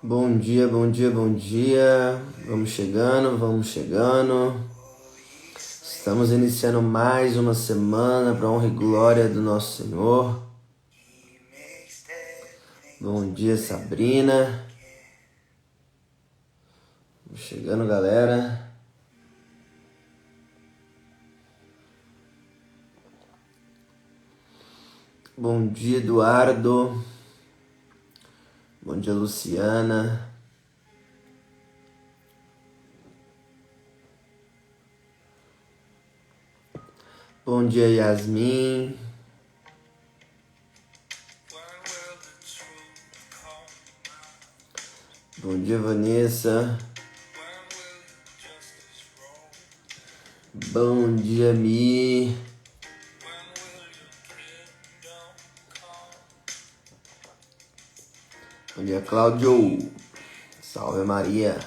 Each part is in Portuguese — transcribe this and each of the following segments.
Bom dia, bom dia, bom dia. Vamos chegando. Estamos iniciando mais uma semana para honra e glória do nosso Senhor. Bom dia, Sabrina. Vamos chegando, galera. Bom dia, Eduardo. Bom dia, Luciana. Bom dia, Yasmin. Bom dia, Vanessa. Bom dia, Mi. Bom dia, Cláudio. Salve, Maria.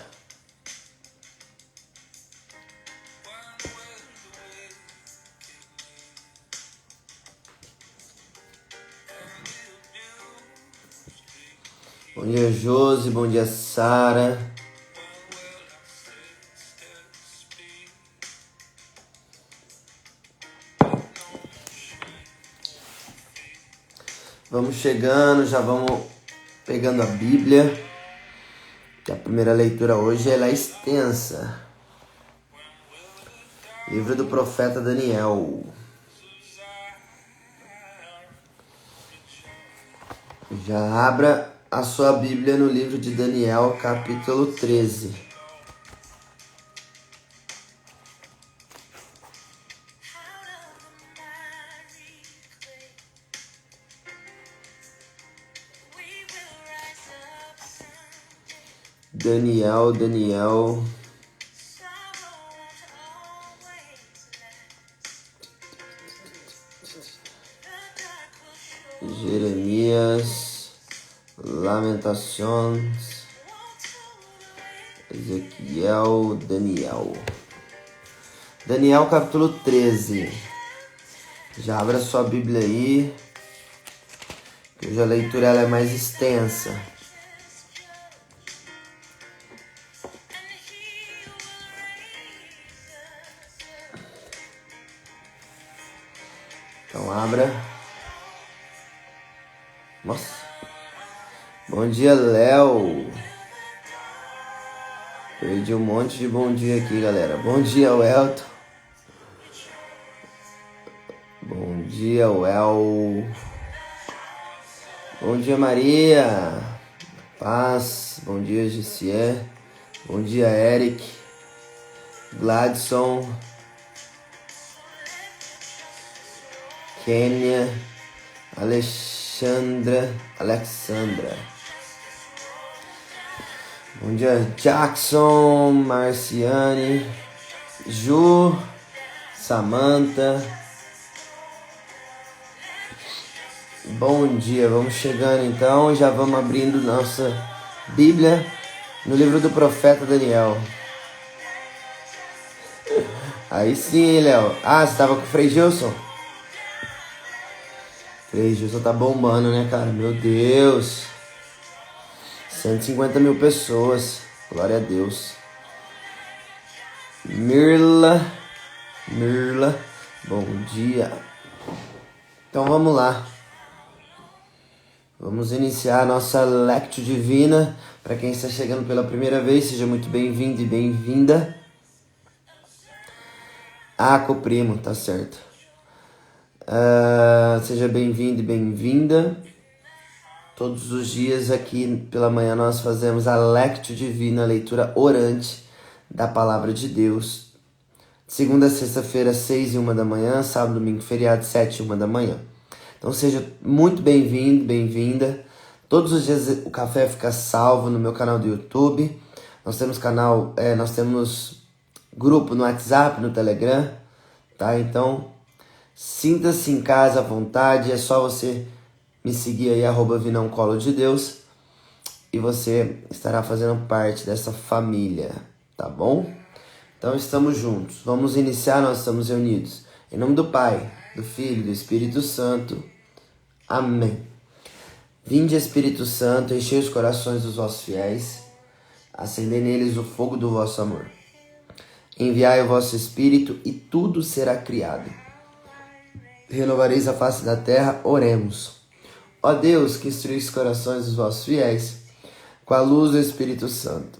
Bom dia, Josi. Bom dia, Sara. Vamos chegando, já vamos pegando a Bíblia, que a primeira leitura hoje ela é extensa. Livro do profeta Daniel. Já abra a sua Bíblia no livro de Daniel, capítulo 13. Daniel. Jeremias, Lamentações, Ezequiel, Daniel. Daniel capítulo 13. Já abra sua Bíblia aí, que hoje a leitura ela é mais extensa. Então abra. Nossa. Bom dia, Léo. Perdi um monte de bom dia aqui, galera. Bom dia, Elton. Bom dia, El. Bom dia, Maria. Paz. Bom dia, Gissier. Bom dia, Eric. Gladson. Kênia. Alexandra. Bom dia, Jackson, Marciane, Ju, Samantha. Bom dia, vamos chegando então, já vamos abrindo nossa Bíblia no livro do profeta Daniel. Aí sim, Léo. Ah, você estava com o Frei Gilson? Frei Gilson tá bombando, né, cara? Meu Deus. 150 mil pessoas. Glória a Deus. Mirla. Bom dia. Então vamos lá. Vamos iniciar a nossa Lectio Divina. Para quem está chegando pela primeira vez, seja muito bem-vindo e bem-vinda. Ah, co-primo, tá certo. Seja bem-vindo e bem-vinda. Todos os dias aqui pela manhã nós fazemos a Lectio Divina, a leitura orante da Palavra de Deus. Segunda a sexta-feira, 6 e 1 da manhã, sábado, domingo, feriado, 7 e 1 da manhã. Então seja muito bem-vindo, bem-vinda. Todos os dias o café fica salvo no meu canal do YouTube. Nós temos nós temos grupo no WhatsApp, no Telegram, tá? Então sinta-se em casa à vontade, é só você me seguir aí, @vinãocolodedeus, e você estará fazendo parte dessa família, tá bom? Então estamos juntos, vamos iniciar, nós estamos reunidos. Em nome do Pai, do Filho e do Espírito Santo. Amém. Vinde, Espírito Santo, enchei os corações dos vossos fiéis, acendei neles o fogo do vosso amor. Enviai o vosso Espírito e tudo será criado. Renovareis a face da terra, oremos. Ó Deus, que instruís os corações dos vossos fiéis, com a luz do Espírito Santo,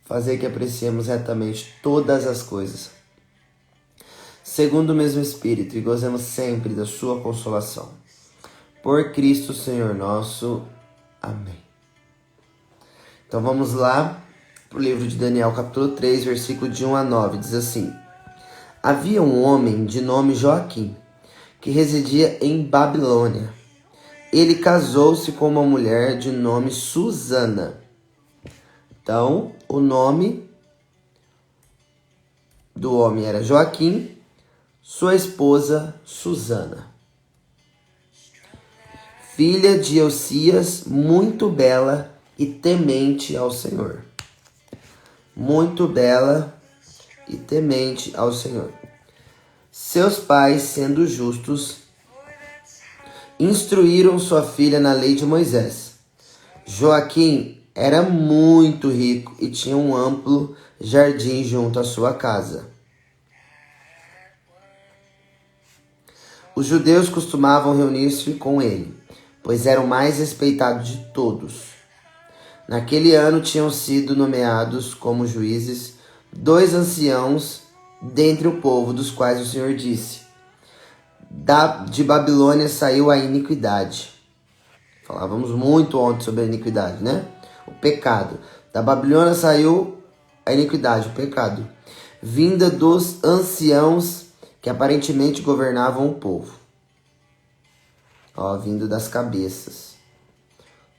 fazei que apreciemos retamente todas as coisas, segundo o mesmo Espírito, e gozemos sempre da sua consolação. Por Cristo Senhor nosso. Amém. Então vamos lá para o livro de Daniel, capítulo 3, versículo de 1 a 9. Diz assim: Havia um homem de nome Joaquim, que residia em Babilônia. Ele casou-se com uma mulher de nome Susana. Então, o nome do homem era Joaquim, sua esposa Susana. Filha de Josias, muito bela e temente ao Senhor. Muito bela e temente ao Senhor. Seus pais, sendo justos, instruíram sua filha na lei de Moisés. Joaquim era muito rico e tinha um amplo jardim junto à sua casa. Os judeus costumavam reunir-se com ele, pois era o mais respeitado de todos. Naquele ano tinham sido nomeados como juízes 2 anciãos dentre o povo, dos quais o Senhor disse: de Babilônia saiu a iniquidade. Falávamos muito ontem sobre a iniquidade, né? O pecado. Da Babilônia saiu a iniquidade, o pecado, vinda dos anciãos que aparentemente governavam o povo. Vindo das cabeças,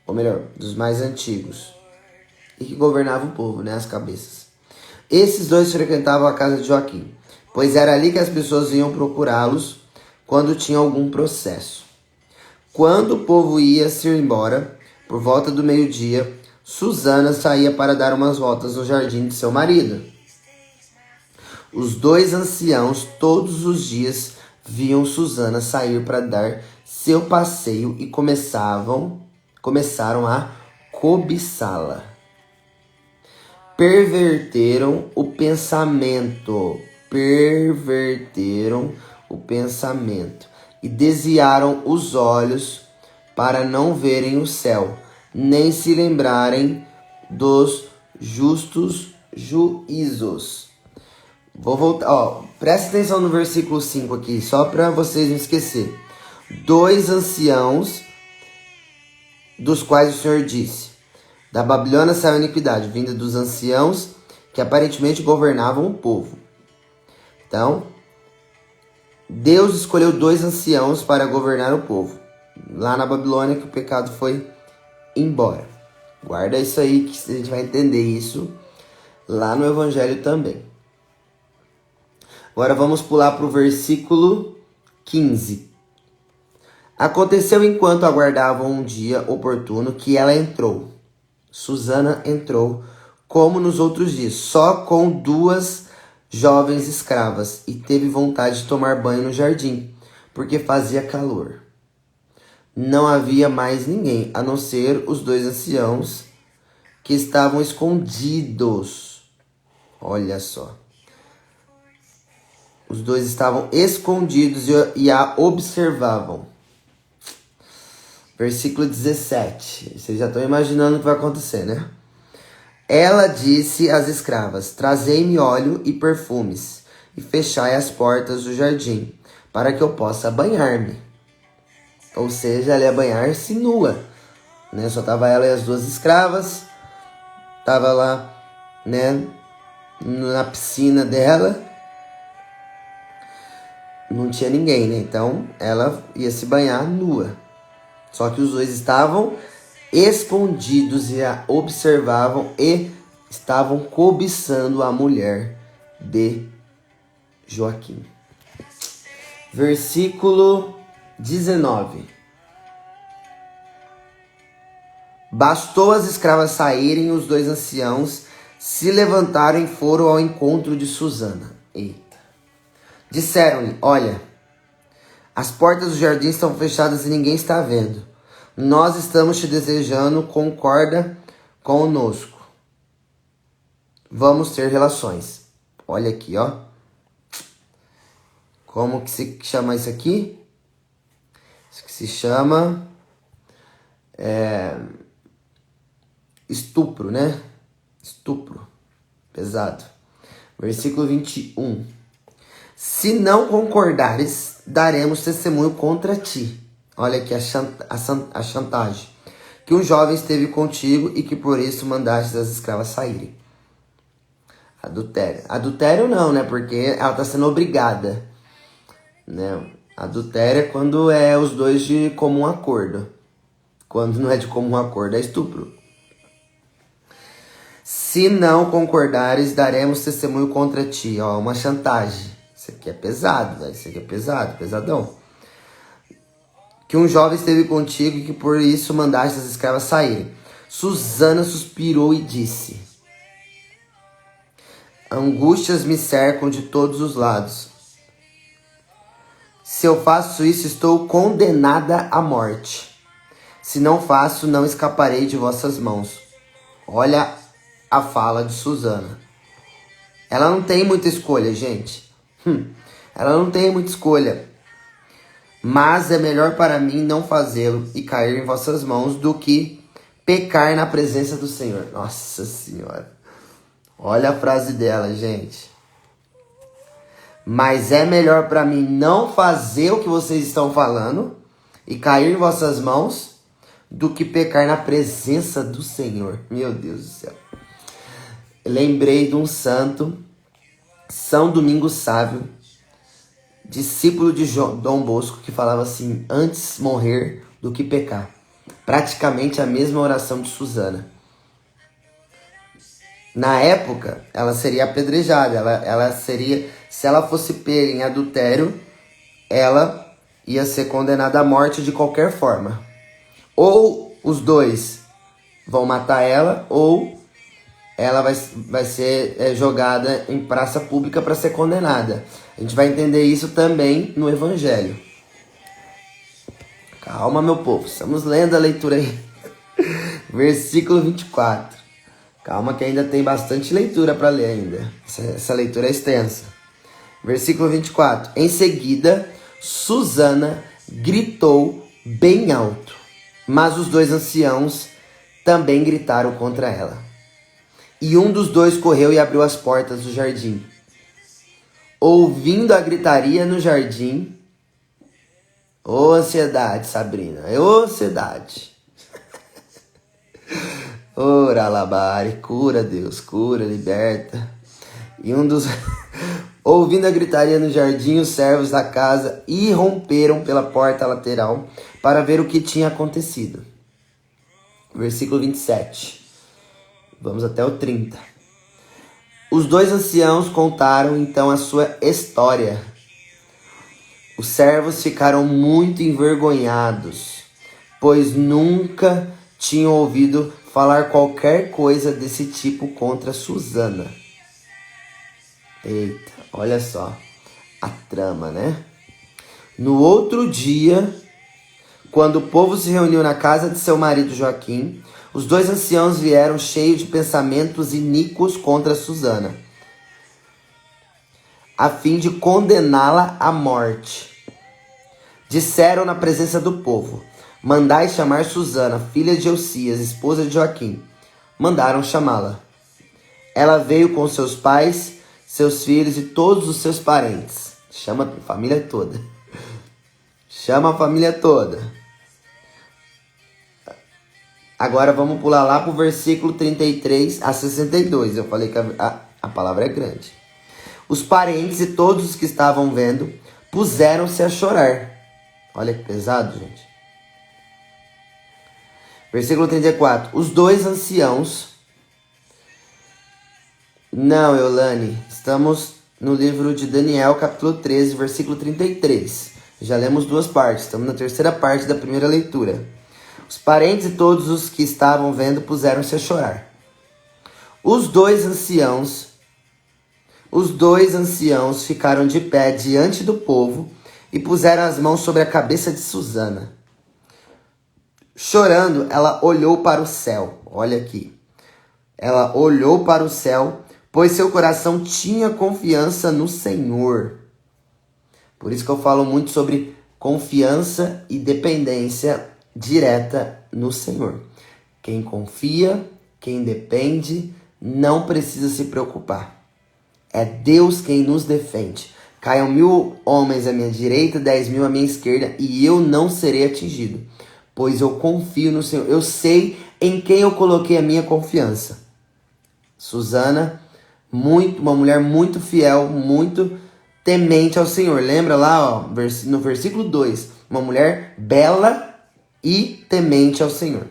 ou melhor, dos mais antigos, e que governavam o povo, né, as cabeças. Esses 2 frequentavam a casa de Joaquim, pois era ali que as pessoas iam procurá-los quando tinha algum processo. Quando o povo ia se ir embora, por volta do meio-dia, Susana saía para dar umas voltas no jardim de seu marido. Os 2 anciãos todos os dias viam Susana sair para dar seu passeio e começaram a cobiçá-la. Perverteram o pensamento e desviaram os olhos para não verem o céu, nem se lembrarem dos justos juízos. Vou voltar, presta atenção no versículo 5 aqui, só para vocês não esquecerem. 2 anciãos, dos quais o Senhor disse: da Babilônia saiu a iniquidade, vinda dos anciãos que aparentemente governavam o povo. Então, Deus escolheu 2 anciãos para governar o povo. Lá na Babilônia que o pecado foi embora. Guarda isso aí que a gente vai entender isso lá no Evangelho também. Agora vamos pular para o versículo 15. Aconteceu enquanto aguardavam um dia oportuno que ela entrou. Susana entrou, como nos outros dias, só com 2 jovens escravas, e teve vontade de tomar banho no jardim, porque fazia calor. Não havia mais ninguém, a não ser os 2 anciãos que estavam escondidos. Olha só. Os 2 estavam escondidos e a observavam. Versículo 17. Vocês já estão imaginando o que vai acontecer, né? Ela disse às escravas: trazei-me óleo e perfumes, e fechai as portas do jardim, para que eu possa banhar-me. Ou seja, ela ia banhar-se nua, né? Só tava ela e as 2 escravas. Tava lá, né, na piscina dela. Não tinha ninguém, né? Então, ela ia se banhar nua. Só que os 2 estavam escondidos e a observavam e estavam cobiçando a mulher de Joaquim. Versículo 19. Bastou as escravas saírem, os 2 anciãos se levantaram e foram ao encontro de Susana. Eita. Disseram-lhe: olha, as portas do jardim estão fechadas e ninguém está vendo. Nós estamos te desejando, concorda conosco. Vamos ter relações. Olha aqui, ó. Como que se chama isso aqui? Isso que se chama estupro, né? Estupro. Pesado. Versículo 21. Se não concordares, daremos testemunho contra ti. Olha aqui a chantagem. Que um jovem esteve contigo e que por isso mandaste as escravas saírem. Adultério. Adultério não, né? Porque ela está sendo obrigada. Né? Adultério é quando é os dois de comum acordo. Quando não é de comum acordo, é estupro. Se não concordares, daremos testemunho contra ti. Ó, uma chantagem. Isso aqui é pesado, velho. Isso aqui é pesado, pesadão. Que um jovem esteve contigo e que por isso mandaste as escravas saírem. Susana suspirou e disse: angústias me cercam de todos os lados. Se eu faço isso, estou condenada à morte. Se não faço, não escaparei de vossas mãos. Olha a fala de Susana. Ela não tem muita escolha, gente. Ela não tem muita escolha. Mas é melhor para mim não fazê-lo e cair em vossas mãos do que pecar na presença do Senhor. Nossa Senhora. Olha a frase dela, gente. Mas é melhor para mim não fazer o que vocês estão falando e cair em vossas mãos do que pecar na presença do Senhor. Meu Deus do céu. Lembrei de um santo, São Domingos Sávio, discípulo de Dom Bosco, que falava assim: antes morrer do que pecar. Praticamente a mesma oração de Susana. Na época, ela seria apedrejada. Ela seria, se ela fosse pega em adultério, ela ia ser condenada à morte de qualquer forma. Ou os dois vão matar ela, ou ela vai ser jogada em praça pública para ser condenada. A gente vai entender isso também no Evangelho. Calma, meu povo. Estamos lendo a leitura aí. Versículo 24. Calma que ainda tem bastante leitura para ler ainda. Essa leitura é extensa. Versículo 24. Em seguida, Susana gritou bem alto. Mas os dois anciãos também gritaram contra ela. E um dos dois correu e abriu as portas do jardim. Ouvindo a gritaria no jardim... Ô ansiedade, Sabrina. Ô ansiedade. Ora, labare, cura, Deus, cura, liberta. E um dos... Ouvindo a gritaria no jardim, os servos da casa irromperam pela porta lateral para ver o que tinha acontecido. Versículo 27. Vamos até o 30. Os dois anciãos contaram então a sua história. Os servos ficaram muito envergonhados, pois nunca tinham ouvido falar qualquer coisa desse tipo contra Susana. Eita, olha só a trama, né? No outro dia, quando o povo se reuniu na casa de seu marido Joaquim, os dois anciãos vieram cheios de pensamentos iníquos contra Susana, a fim de condená-la à morte. Disseram na presença do povo: mandai chamar Susana, filha de Elcias, esposa de Joaquim. Mandaram chamá-la. Ela veio com seus pais, seus filhos e todos os seus parentes. Chama a família toda. Chama a família toda. Agora vamos pular lá para o versículo 33 a 62. Eu falei que a palavra é grande. Os parentes e todos os que estavam vendo puseram-se a chorar. Olha que pesado, gente. Versículo 34. Os dois anciãos... Não, Eulane. Estamos no livro de Daniel, capítulo 13, versículo 33. Já lemos duas partes. Estamos na terceira parte da primeira leitura. Os parentes e todos os que estavam vendo puseram-se a chorar. Os dois anciãos ficaram de pé diante do povo e puseram as mãos sobre a cabeça de Susana. Chorando, ela olhou para o céu. Olha aqui. Ela olhou para o céu, pois seu coração tinha confiança no Senhor. Por isso que eu falo muito sobre confiança e dependência direta no Senhor. Quem confia, quem depende, não precisa se preocupar. É Deus quem nos defende. Caiam 1000 homens à minha direita, 10.000 à minha esquerda, e eu não serei atingido, pois eu confio no Senhor. Eu sei em quem eu coloquei a minha confiança. Susana, uma mulher muito fiel, muito temente ao Senhor. Lembra lá, ó, no versículo 2, uma mulher bela e temente ao Senhor.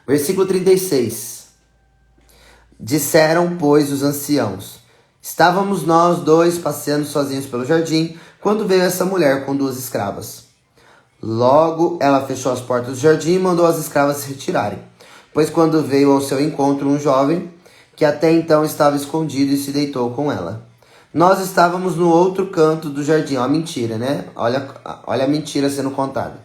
Versículo 36. Disseram, pois, os anciãos: estávamos nós dois passeando sozinhos pelo jardim, quando veio essa mulher com 2 escravas. Logo ela fechou as portas do jardim e mandou as escravas se retirarem. Pois quando veio ao seu encontro um jovem, que até então estava escondido, e se deitou com ela. Nós estávamos no outro canto do jardim. Ó, a mentira, né? Olha a mentira sendo contada.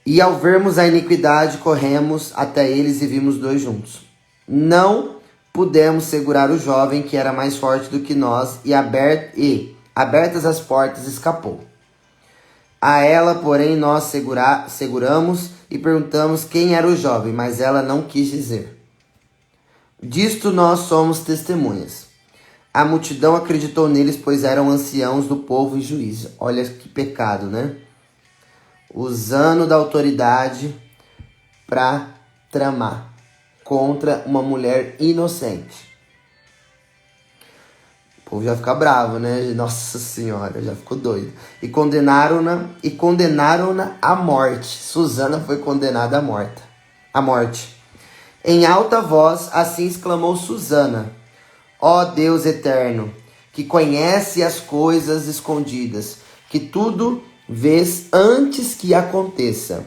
E ao vermos a iniquidade, corremos até eles e vimos 2 juntos. Não pudemos segurar o jovem, que era mais forte do que nós, e abertas as portas, escapou. A ela, porém, nós seguramos e perguntamos quem era o jovem, mas ela não quis dizer. Disto nós somos testemunhas. A multidão acreditou neles, pois eram anciãos do povo e juízes. Olha que pecado, né? Usando da autoridade para tramar contra uma mulher inocente. O povo já fica bravo, né? Nossa Senhora, já ficou doido. E condenaram-na à morte. Susana foi condenada à morte. Em alta voz, assim exclamou Susana: ó Deus eterno, que conhece as coisas escondidas, que tudo vês antes que aconteça.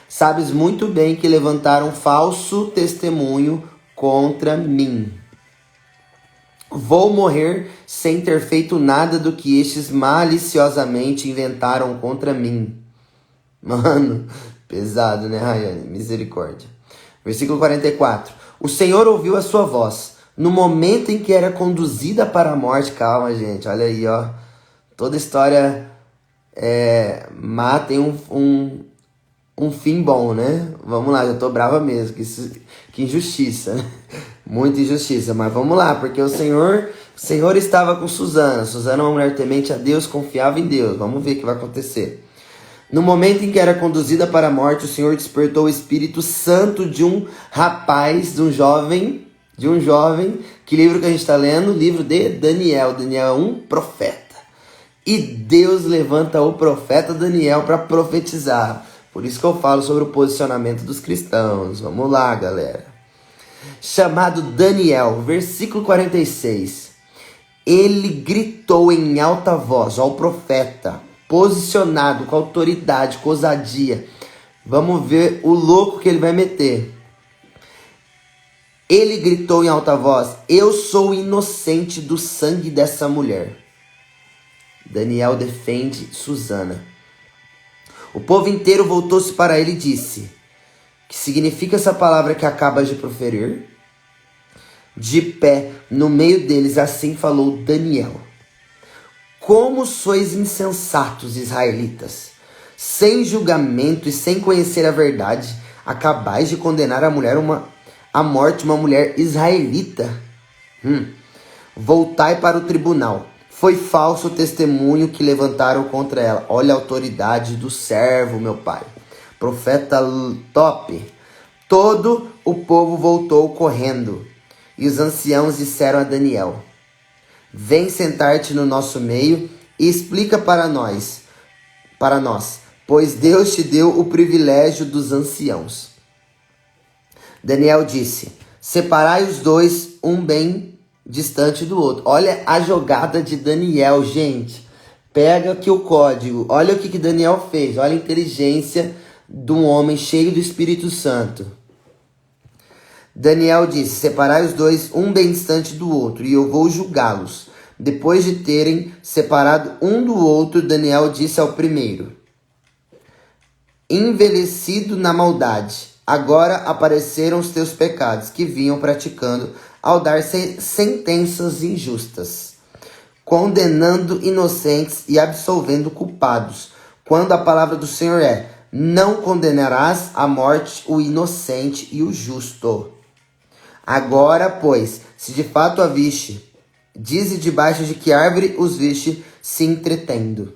Sabes muito bem que levantaram falso testemunho contra mim. Vou morrer sem ter feito nada do que estes maliciosamente inventaram contra mim. Mano, pesado, né, Rayane? Misericórdia. Versículo 44. O Senhor ouviu a sua voz no momento em que era conduzida para a morte. Calma, gente, olha aí, ó. Toda história tem um fim bom, né? Vamos lá, já tô brava mesmo. Que injustiça, né? Muita injustiça, mas vamos lá, porque o Senhor estava com Susana. Susana é uma mulher temente a Deus, confiava em Deus. Vamos ver o que vai acontecer. No momento em que era conduzida para a morte, o Senhor despertou o Espírito Santo de um rapaz, de um jovem. Que livro que a gente está lendo? O livro de Daniel. Daniel é um profeta. E Deus levanta o profeta Daniel para profetizar. Por isso que eu falo sobre o posicionamento dos cristãos. Vamos lá, galera. Chamado Daniel, versículo 46. Ele gritou em alta voz, ó, o profeta, posicionado com autoridade, com ousadia. Vamos ver o louco que ele vai meter. Ele gritou em alta voz: eu sou inocente do sangue dessa mulher. Daniel defende Susana. O povo inteiro voltou-se para ele e disse: que significa essa palavra que acabas de proferir? De pé, no meio deles, assim falou Daniel: como sois insensatos, israelitas! Sem julgamento e sem conhecer a verdade, acabais de condenar a morte uma mulher israelita. Voltai para o tribunal. Foi falso o testemunho que levantaram contra ela. Olha a autoridade do servo, meu pai. Profeta top. Todo o povo voltou correndo. E os anciãos disseram a Daniel: vem sentar-te no nosso meio e explica para nós, pois Deus te deu o privilégio dos anciãos. Daniel disse: separai os 2, um bem distante do outro. Olha a jogada de Daniel, gente. Pega aqui o código. Olha o que Daniel fez. Olha a inteligência de um homem cheio do Espírito Santo. Daniel disse: separai os 2, um bem distante do outro, e eu vou julgá-los. Depois de terem separado um do outro, Daniel disse ao primeiro: envelhecido na maldade. Agora apareceram os teus pecados que vinham praticando ao dar sentenças injustas, condenando inocentes e absolvendo culpados, quando a palavra do Senhor é: não condenarás à morte o inocente e o justo. Agora, pois, se de fato a viste, dize debaixo de que árvore os viste se entretendo.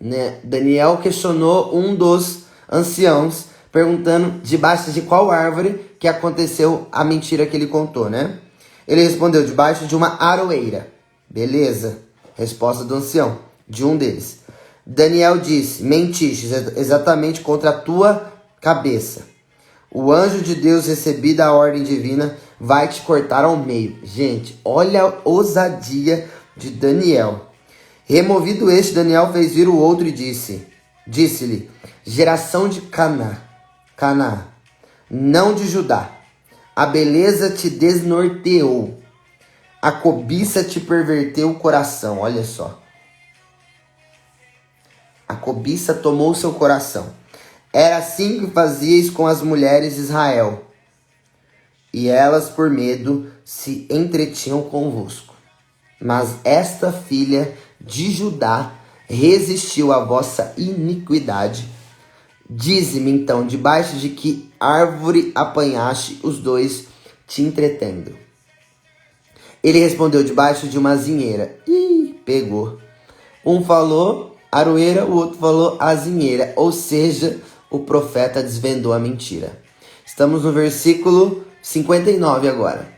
Né? Daniel questionou um dos anciãos, perguntando debaixo de qual árvore que aconteceu a mentira que ele contou, né? Ele respondeu: debaixo de uma aroeira. Beleza. Resposta do ancião, de um deles. Daniel disse: mentiste exatamente contra a tua cabeça. O anjo de Deus, recebida a ordem divina, vai te cortar ao meio. Gente, olha a ousadia de Daniel. Removido este, Daniel fez vir o outro e disse-lhe: geração de Caná, não de Judá, a beleza te desnorteou, a cobiça te perverteu o coração. Olha só. A cobiça tomou seu coração. Era assim que fazíeis com as mulheres de Israel, e elas por medo se entretinham convosco. Mas esta filha de Judá resistiu à vossa iniquidade. Dize-me então, debaixo de que árvore apanhaste os dois te entretendo? Ele respondeu: debaixo de uma azinheira. Ih, pegou. Um falou aroeira, o outro falou azinheira. Ou seja, o profeta desvendou a mentira. Estamos no versículo 59 agora.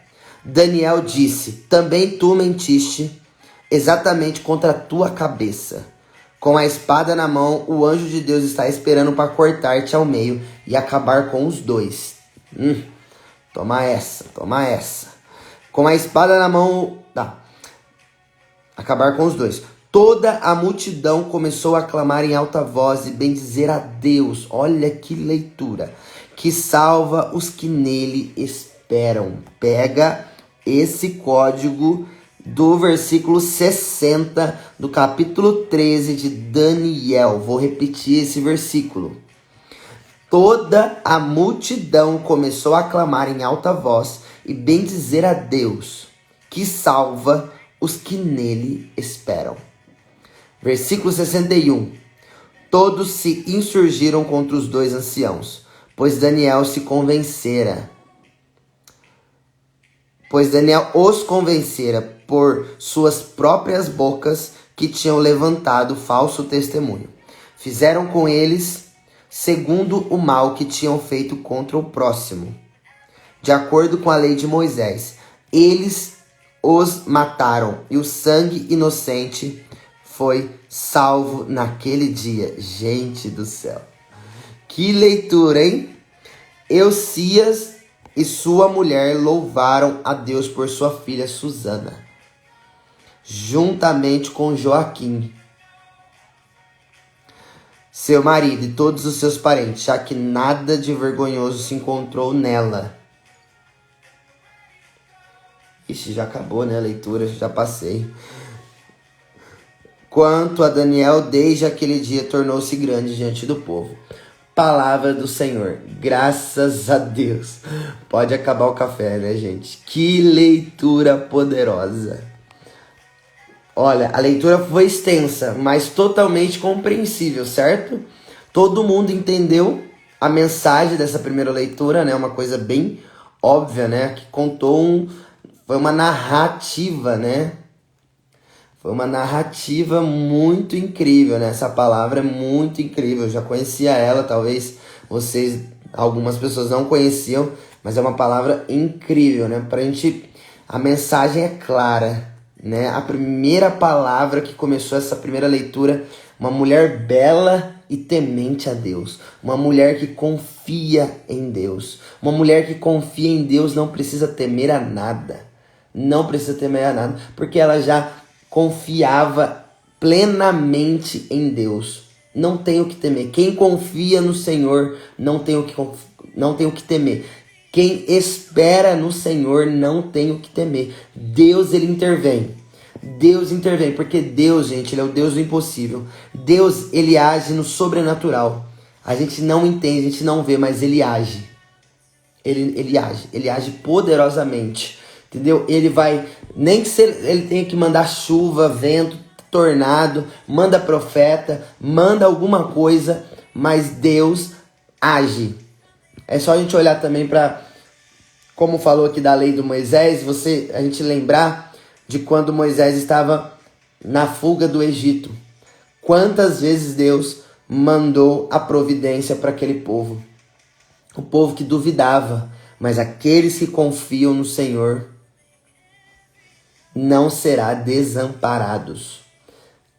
Daniel disse: também tu mentiste exatamente contra a tua cabeça. Com a espada na mão, o anjo de Deus está esperando para cortar-te ao meio e acabar com os dois. Toma essa. Com a espada na mão, acabar com os dois. Toda a multidão começou a clamar em alta voz e bendizer a Deus. Olha que leitura. Que salva os que nele esperam. Pega esse código do versículo 60 do capítulo 13 de Daniel. Vou repetir esse versículo. Toda a multidão começou a clamar em alta voz e bendizer a Deus, que salva os que nele esperam. Versículo 61. Todos se insurgiram contra os dois anciãos, pois Daniel os convencera por suas próprias bocas, que tinham levantado falso testemunho. Fizeram com eles segundo o mal que tinham feito contra o próximo, de acordo com a lei de Moisés. Eles os mataram e o sangue inocente foi salvo naquele dia. Gente do céu. Que leitura, hein? Eusias e sua mulher louvaram a Deus por sua filha Susana, juntamente com Joaquim, seu marido, e todos os seus parentes, já que nada de vergonhoso se encontrou nela. Ixi, já acabou, né, a leitura, já passei. Quanto a Daniel, desde aquele dia tornou-se grande diante do povo. Palavra do Senhor. Graças a Deus. Pode acabar o café, né, gente? Que leitura poderosa. Olha, a leitura foi extensa, mas totalmente compreensível, certo? Todo mundo entendeu a mensagem dessa primeira leitura, né? Uma coisa bem óbvia, né? Que contou foi uma narrativa, né? Foi uma narrativa muito incrível, né? Essa palavra é muito incrível. Eu já conhecia ela, talvez algumas pessoas não conheciam, mas é uma palavra incrível, né? A mensagem é clara, né? A primeira palavra que começou essa primeira leitura: uma mulher bela e temente a Deus. Uma mulher que confia em Deus. Uma mulher que confia em Deus não precisa temer a nada. Não precisa temer a nada, porque ela já confiava plenamente em Deus. Não tem o que temer. Quem confia no Senhor não tem o que temer. Quem espera no Senhor não tem o que temer. Deus, ele intervém. Deus intervém, porque Deus, gente, ele é o Deus do impossível. Deus, ele age no sobrenatural. A gente não entende, a gente não vê, mas ele age. Ele age poderosamente, entendeu? Ele vai, nem que ele tenha que mandar chuva, vento, tornado, manda profeta, manda alguma coisa, mas Deus age. É só a gente olhar também para, como falou aqui da lei do Moisés, a gente lembrar de quando Moisés estava na fuga do Egito. Quantas vezes Deus mandou a providência para aquele povo? O povo que duvidava, mas aqueles que confiam no Senhor não será desamparados.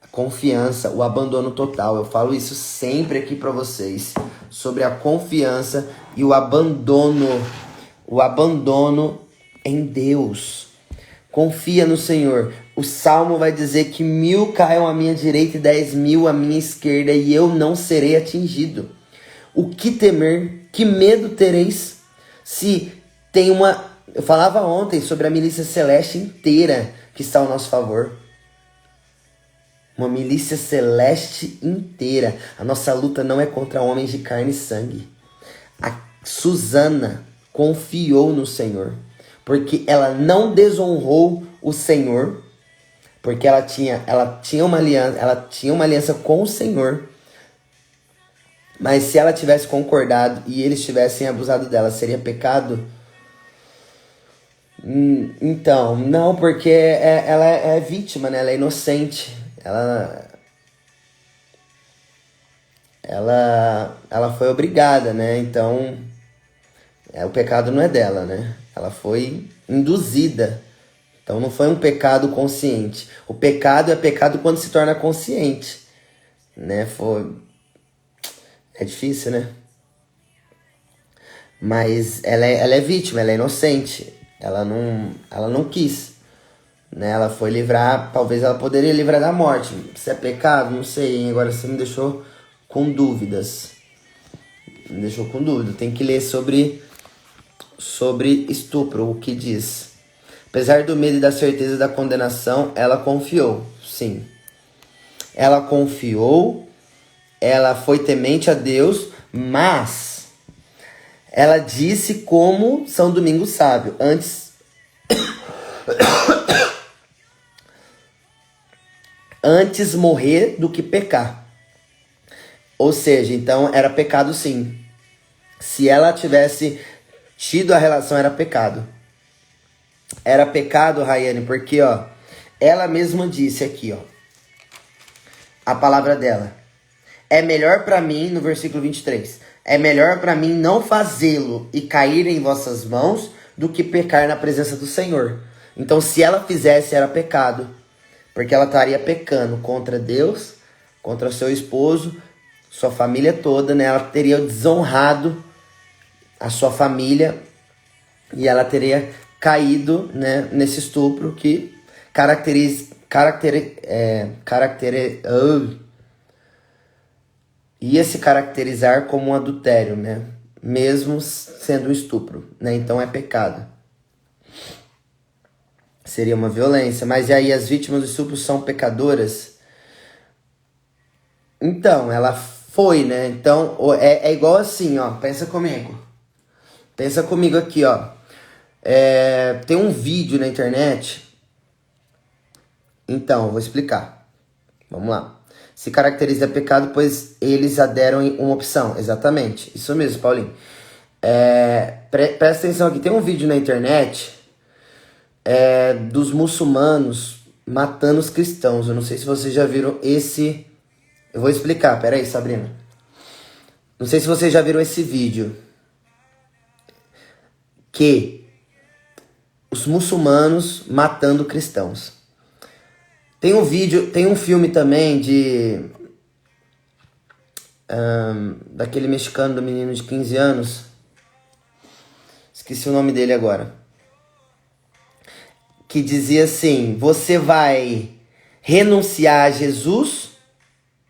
A confiança, o abandono total. Eu falo isso sempre aqui para vocês sobre a confiança e o abandono em Deus. Confia no Senhor. O Salmo vai dizer que 1000 caiam à minha direita e 10.000 à minha esquerda e eu não serei atingido. O que temer? Que medo tereis? Se tem uma... Eu falava ontem sobre a milícia celeste inteira que está ao nosso favor. Uma milícia celeste inteira. A nossa luta não é contra homens de carne e sangue. A Susana confiou no Senhor, porque ela não desonrou o Senhor, porque ela tinha uma aliança com o Senhor. Mas se ela tivesse concordado e eles tivessem abusado dela, seria pecado? Então, não, porque ela é vítima, né? Ela é inocente. Ela foi obrigada, né? Então, o pecado não é dela, né? Ela foi induzida. Então, não foi um pecado consciente. O pecado é pecado quando se torna consciente, né? É difícil, né? Mas ela é vítima, ela é inocente. Ela não quis, né? Ela foi livrar, talvez ela poderia livrar da morte. Se é pecado, não sei, hein? Agora você me deixou com dúvidas. Me deixou com dúvida. Tem que ler sobre estupro, o que diz. Apesar do medo e da certeza da condenação, ela confiou, sim. Ela confiou, ela foi temente a Deus, mas ela disse como São Domingos Sábio, antes morrer do que pecar. Ou seja, então era pecado sim. Se ela tivesse tido a relação, era pecado. Era pecado, Rayane, porque ó, ela mesma disse aqui, ó, a palavra dela. É melhor para mim, no versículo 23, é melhor para mim não fazê-lo e cair em vossas mãos do que pecar na presença do Senhor. Então, se ela fizesse, era pecado, porque ela estaria pecando contra Deus, contra seu esposo, sua família toda, né? Ela teria desonrado a sua família e ela teria caído, né, nesse estupro que ia se caracterizar como um adultério, né? Mesmo sendo um estupro, né? Então é pecado. Seria uma violência. Mas e aí as vítimas do estupro são pecadoras? Então, ela foi, né? Então, é igual assim, ó. Pensa comigo. Pensa comigo aqui, ó. Tem um vídeo na internet. Então, eu vou explicar. Vamos lá. Se caracteriza pecado, pois eles aderam em uma opção. Exatamente. Isso mesmo, Paulinho. Presta atenção aqui. Tem um vídeo na internet dos muçulmanos matando os cristãos. Eu não sei se vocês já viram esse... Eu vou explicar. Pera aí, Sabrina. Não sei se vocês já viram esse vídeo. Que os muçulmanos matando cristãos. Tem um vídeo, tem um filme também daquele mexicano do menino de 15 anos. Esqueci o nome dele agora. Que dizia assim: você vai renunciar a Jesus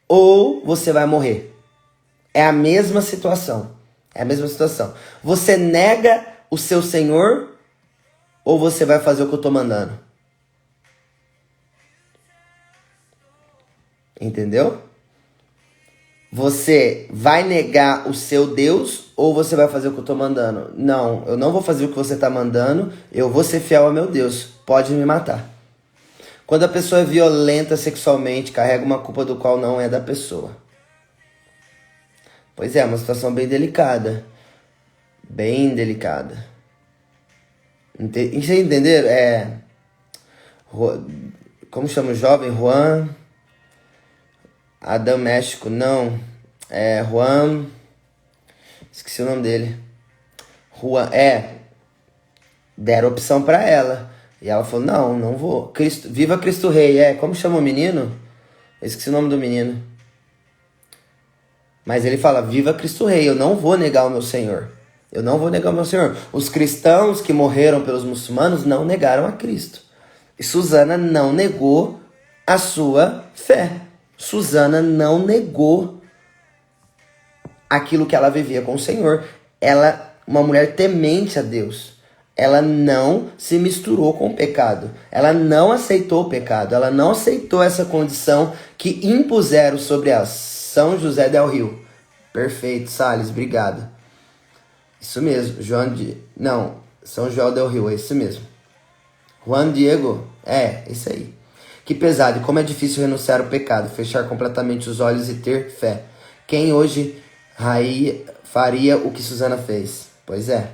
ou você vai morrer? É a mesma situação. É a mesma situação. Você nega o seu Senhor ou você vai fazer o que eu tô mandando? Entendeu? Você vai negar o seu Deus ou você vai fazer o que eu tô mandando? Não, eu não vou fazer o que você tá mandando, eu vou ser fiel ao meu Deus. Pode me matar. Quando a pessoa é violenta sexualmente, carrega uma culpa do qual não é da pessoa. Pois é, uma situação bem delicada. Bem delicada. Vocês entenderam? Como chama o jovem? Juan Adam México? Não. Juan... Esqueci o nome dele. Juan... Deram opção pra ela. E ela falou, não vou. Viva Cristo Rei. Como chama o menino? Eu esqueci o nome do menino. Mas ele fala, viva Cristo Rei. Eu não vou negar o meu Senhor. Eu não vou negar o meu Senhor. Os cristãos que morreram pelos muçulmanos não negaram a Cristo. E Susana não negou a sua fé. Susana não negou aquilo que ela vivia com o Senhor. Ela, uma mulher temente a Deus. Ela não se misturou com o pecado. Ela não aceitou o pecado. Ela não aceitou essa condição que impuseram sobre ela. São José del Rio. Perfeito, Salles, obrigado. Isso mesmo, São João del Rio, é isso mesmo. Juan Diego, isso aí. Que pesado, e como é difícil renunciar ao pecado, fechar completamente os olhos e ter fé. Quem hoje faria o que Susana fez? Pois é.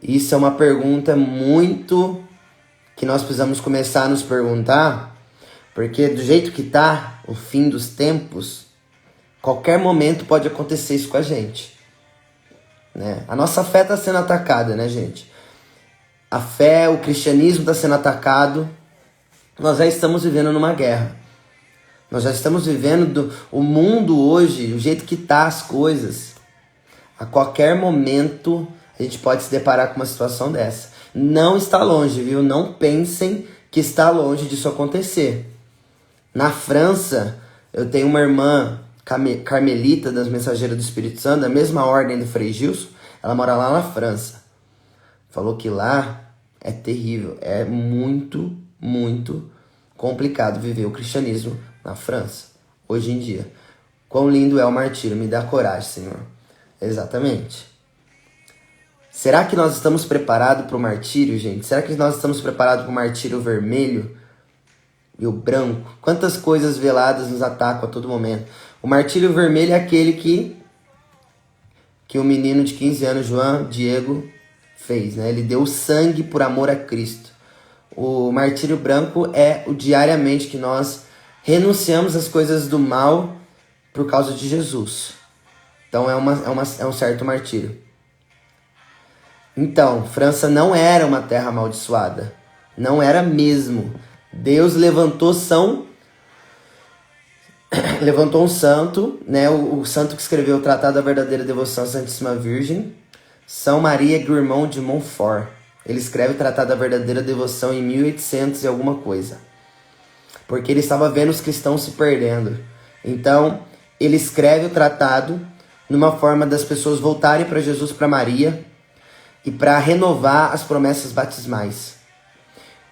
Isso é uma pergunta muito que nós precisamos começar a nos perguntar, porque do jeito que tá, o fim dos tempos, qualquer momento pode acontecer isso com a gente. Né? A nossa fé está sendo atacada, né, gente? A fé, o cristianismo está sendo atacado. Nós já estamos vivendo numa guerra. Nós já estamos vivendo o mundo hoje, o jeito que tá as coisas. A qualquer momento a gente pode se deparar com uma situação dessa. Não está longe, viu? Não pensem que está longe disso acontecer. Na França, eu tenho uma irmã carmelita das Mensageiras do Espírito Santo, da mesma ordem do Frei Gilson. Ela mora lá na França. Falou que lá é terrível. É muito, muito complicado viver o cristianismo na França, hoje em dia. Quão lindo é o martírio. Me dá coragem, Senhor. Exatamente. Será que nós estamos preparados para o martírio, gente? Será que nós estamos preparados para o martírio vermelho e o branco? Quantas coisas veladas nos atacam a todo momento. O martírio vermelho é aquele que o menino de 15 anos, João Diego, fez, né? Ele deu sangue por amor a Cristo. O martírio branco é o diariamente que nós renunciamos às coisas do mal por causa de Jesus. Então é um certo martírio. Então, França não era uma terra amaldiçoada. Não era mesmo. Deus levantou um santo, né? O santo que escreveu o Tratado da Verdadeira Devoção à Santíssima Virgem, São Maria Guilhermont de Montfort. Ele escreve o Tratado da Verdadeira Devoção em 1800 e alguma coisa. Porque ele estava vendo os cristãos se perdendo. Então, ele escreve o tratado numa forma das pessoas voltarem para Jesus, para Maria, e para renovar as promessas batismais.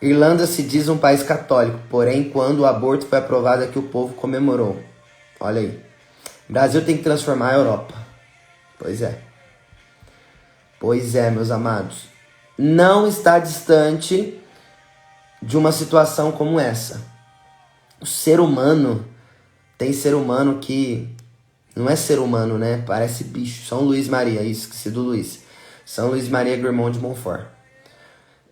Irlanda se diz um país católico, porém, quando o aborto foi aprovado aqui, o povo comemorou. Olha aí. O Brasil tem que transformar a Europa. Pois é. Pois é, meus amados. Não está distante de uma situação como essa. O ser humano, tem ser humano que não é ser humano, né? Parece bicho. São Luís Maria, isso, esqueci do Luís. São Luís Maria Guilhermont de Montfort.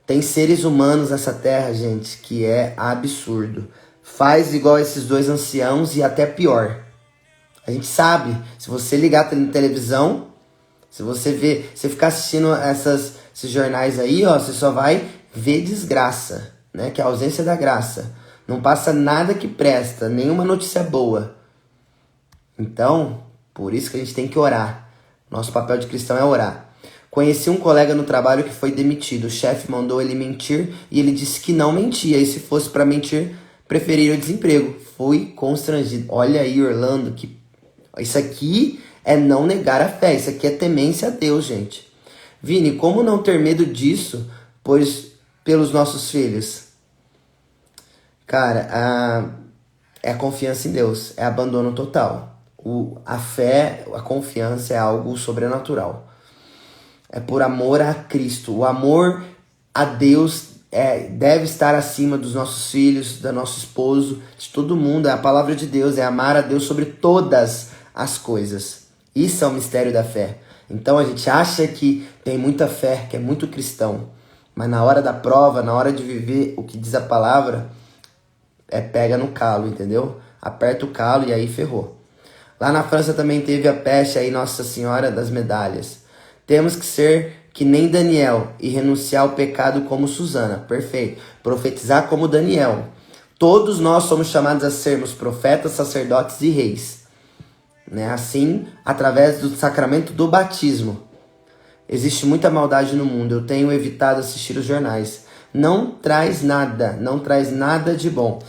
Tem seres humanos nessa terra, gente, que é absurdo. Faz igual esses dois anciãos e até pior. A gente sabe, se você ligar na televisão, se você ficar assistindo esses jornais aí, ó, você só vai ver desgraça, né? Que é a ausência da graça. Não passa nada que presta, nenhuma notícia boa. Então, por isso que a gente tem que orar. Nosso papel de cristão é orar. Conheci um colega no trabalho que foi demitido. O chefe mandou ele mentir e ele disse que não mentia. E se fosse para mentir, preferia o desemprego. Fui constrangido. Olha aí, Orlando, que isso aqui é não negar a fé. Isso aqui é temência a Deus, gente. Vini, como não ter medo disso, pois pelos nossos filhos? Cara, é a confiança em Deus. É abandono total. A fé, a confiança é algo sobrenatural. É por amor a Cristo. O amor a Deus deve estar acima dos nossos filhos, do nosso esposo, de todo mundo. A palavra de Deus é amar a Deus sobre todas as coisas. Isso é o mistério da fé. Então a gente acha que tem muita fé, que é muito cristão. Mas na hora da prova, na hora de viver o que diz a palavra, pega no calo, entendeu? Aperta o calo e aí ferrou. Lá na França também teve a peste, aí Nossa Senhora das Medalhas. Temos que ser que nem Daniel e renunciar ao pecado como Susana. Perfeito. Profetizar como Daniel. Todos nós somos chamados a sermos profetas, sacerdotes e reis. Né? Assim, através do sacramento do batismo. Existe muita maldade no mundo. Eu tenho evitado assistir os jornais. Não traz nada de bom.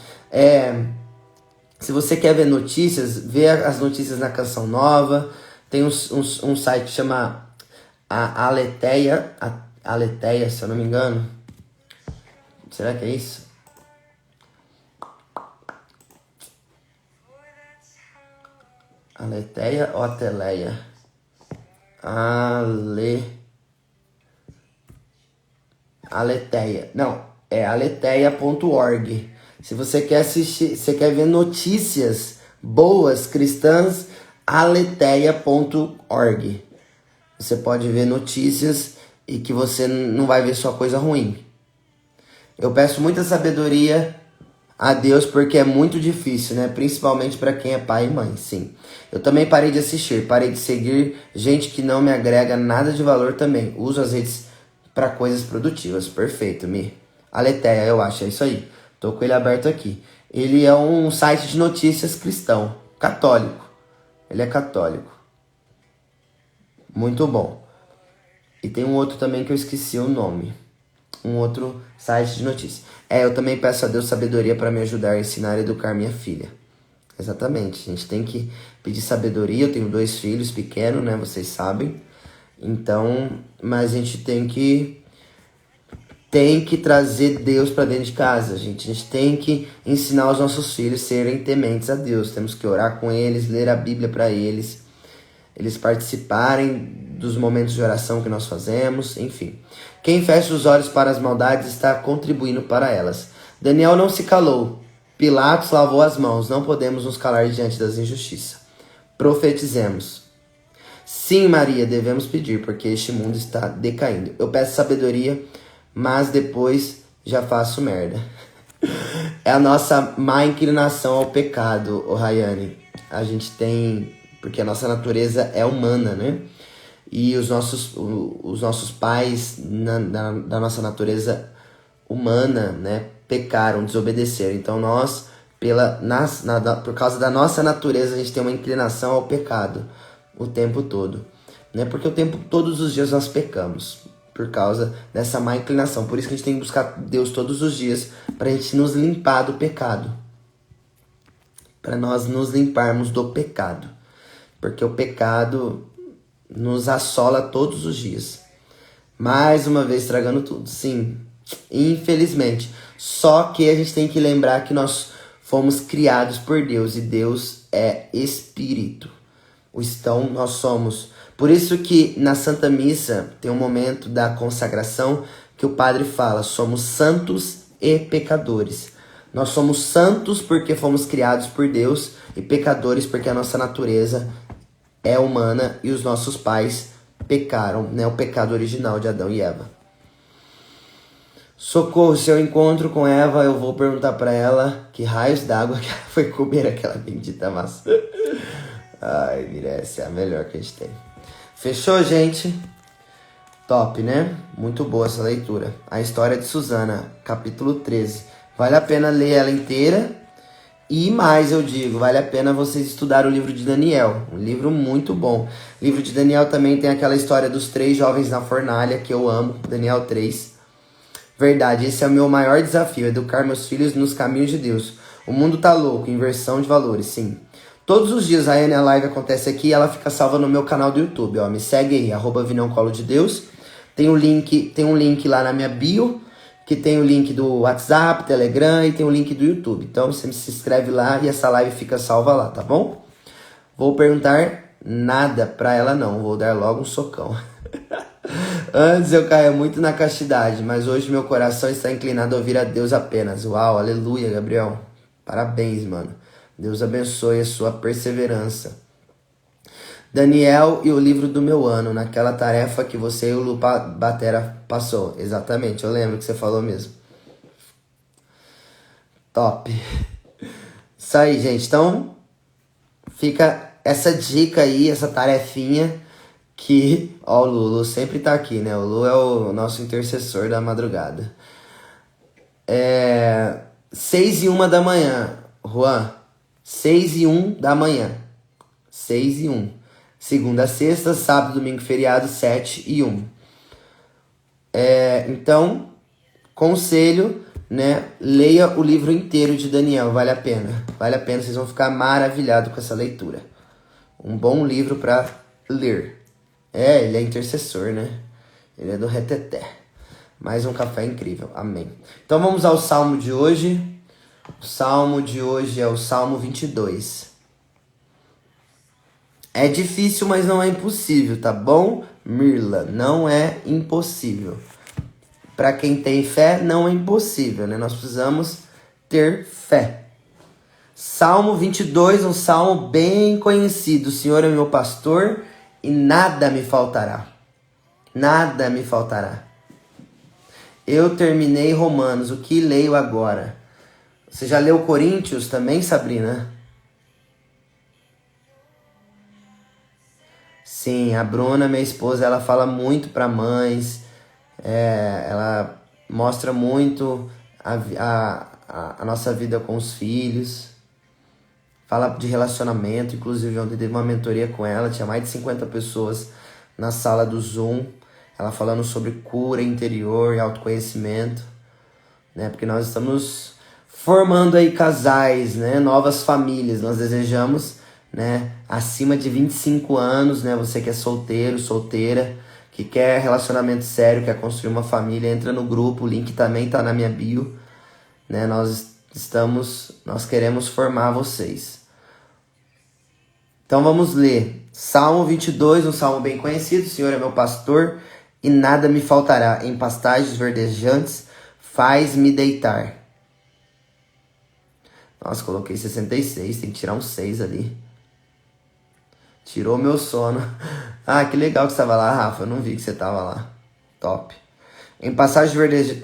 Se você quer ver notícias, vê as notícias na Canção Nova. Tem um site que chama a Aleteia, se eu não me engano. Será que é isso? Aleteia ou Ateleia? Aleteia. Não, é aleteia.org. Se você quer assistir, você quer ver notícias boas cristãs, aleteia.org. Você pode ver notícias e que você não vai ver só coisa ruim. Eu peço muita sabedoria a Deus porque é muito difícil, né? Principalmente para quem é pai e mãe, sim. Eu também parei de assistir, parei de seguir gente que não me agrega nada de valor também. Uso as redes para coisas produtivas. Perfeito, Mi. Aleteia, eu acho, é isso aí. Tô com ele aberto aqui. Ele é um site de notícias cristão, católico. Ele é católico. Muito bom. E tem um outro também que eu esqueci o nome. Um outro site de notícias. Eu também peço a Deus sabedoria para me ajudar a ensinar e educar minha filha. Exatamente. A gente tem que pedir sabedoria. Eu tenho 2 filhos pequenos, né? Vocês sabem. Então, mas a gente tem que trazer Deus para dentro de casa, gente. A gente tem que ensinar os nossos filhos a serem tementes a Deus. Temos que orar com eles, ler a Bíblia para eles participarem dos momentos de oração que nós fazemos, enfim. Quem fecha os olhos para as maldades está contribuindo para elas. Daniel não se calou. Pilatos lavou as mãos. Não podemos nos calar diante das injustiças. Profetizemos. Sim, Maria, devemos pedir, porque este mundo está decaindo. Eu peço sabedoria, mas depois já faço merda. É a nossa má inclinação ao pecado, Rayane. A gente tem... Porque a nossa natureza é humana, né? E os nossos pais da nossa natureza humana, né? Pecaram, desobedeceram. Então nós, por causa da nossa natureza, a gente tem uma inclinação ao pecado o tempo todo. Né? Porque todos os dias nós pecamos. Por causa dessa má inclinação. Por isso que a gente tem que buscar Deus todos os dias. Para a gente nos limpar do pecado. Para nós nos limparmos do pecado. Porque o pecado nos assola todos os dias. Mais uma vez estragando tudo. Sim, infelizmente. Só que a gente tem que lembrar que nós fomos criados por Deus. E Deus é Espírito. Então nós somos... Por isso que na Santa Missa tem um momento da consagração que o padre fala, somos santos e pecadores. Nós somos santos porque fomos criados por Deus e pecadores porque a nossa natureza é humana e os nossos pais pecaram, né? O pecado original de Adão e Eva. Socorro, se eu encontro com Eva, eu vou perguntar para ela que raios d'água que ela foi comer aquela bendita maçã. Ai, Mira, essa é a melhor que a gente tem. Fechou, gente? Top, né? Muito boa essa leitura. A história de Susana, capítulo 13. Vale a pena ler ela inteira. E mais, eu digo, vale a pena vocês estudar o livro de Daniel. Um livro muito bom. O livro de Daniel também tem aquela história dos 3 jovens na fornalha, que eu amo. Daniel 3. Verdade, esse é o meu maior desafio. Educar meus filhos nos caminhos de Deus. O mundo tá louco, inversão de valores, sim. Todos os dias a Ana Live acontece aqui e ela fica salva no meu canal do YouTube, ó. Me segue aí, @vinãocolodedeus. Tem um link lá na minha bio, que tem o link do WhatsApp, Telegram e tem o link do YouTube. Então você se inscreve lá e essa live fica salva lá, tá bom? Vou perguntar nada pra ela não, vou dar logo um socão. Antes eu caía muito na castidade, mas hoje meu coração está inclinado a ouvir a Deus apenas. Uau, aleluia, Gabriel. Parabéns, mano. Deus abençoe a sua perseverança. Daniel e o livro do meu ano, naquela tarefa que você e o Lu Batera passou. Exatamente, eu lembro que você falou mesmo. Top. Isso aí, gente. Então, fica essa dica aí, essa tarefinha que... Ó, o Lu sempre tá aqui, né? O Lu é o nosso intercessor da madrugada. 6:01 da manhã, Juan. 6:01 da manhã. 6:01. Segunda a sexta, sábado, domingo, feriado, 7:01. Então, conselho, né? Leia o livro inteiro de Daniel, vale a pena. Vale a pena, vocês vão ficar maravilhados com essa leitura. Um bom livro para ler. Ele é intercessor, né? Ele é do reteté. Mais um café incrível, amém. Então vamos ao salmo de hoje. O salmo de hoje é o Salmo 22. É difícil, mas não é impossível, tá bom, Mirla? Não é impossível. Para quem tem fé, não é impossível, né? Nós precisamos ter fé. Salmo 22, um salmo bem conhecido. O Senhor é meu pastor e nada me faltará. Nada me faltará. Eu terminei Romanos, o que leio agora? Você já leu Coríntios também, Sabrina? Sim, a Bruna, minha esposa, ela fala muito para mães, ela mostra muito a nossa vida com os filhos, fala de relacionamento, inclusive ontem teve uma mentoria com ela, tinha mais de 50 pessoas na sala do Zoom, ela falando sobre cura interior e autoconhecimento, né? Porque nós estamos formando aí casais, né? Novas famílias, nós desejamos, né? Acima de 25 anos, né? Você que é solteiro, solteira, que quer relacionamento sério, quer construir uma família, entra no grupo, o link também tá na minha bio, né? Nós queremos formar vocês. Então vamos ler Salmo 22, um salmo bem conhecido. O Senhor é meu pastor e nada me faltará. Em pastagens verdejantes faz-me deitar. Nossa, coloquei 66, tem que tirar um 6 ali. Tirou meu sono. Ah, que legal que você estava lá, Rafa. Eu não vi que você estava lá. Top. Em passagens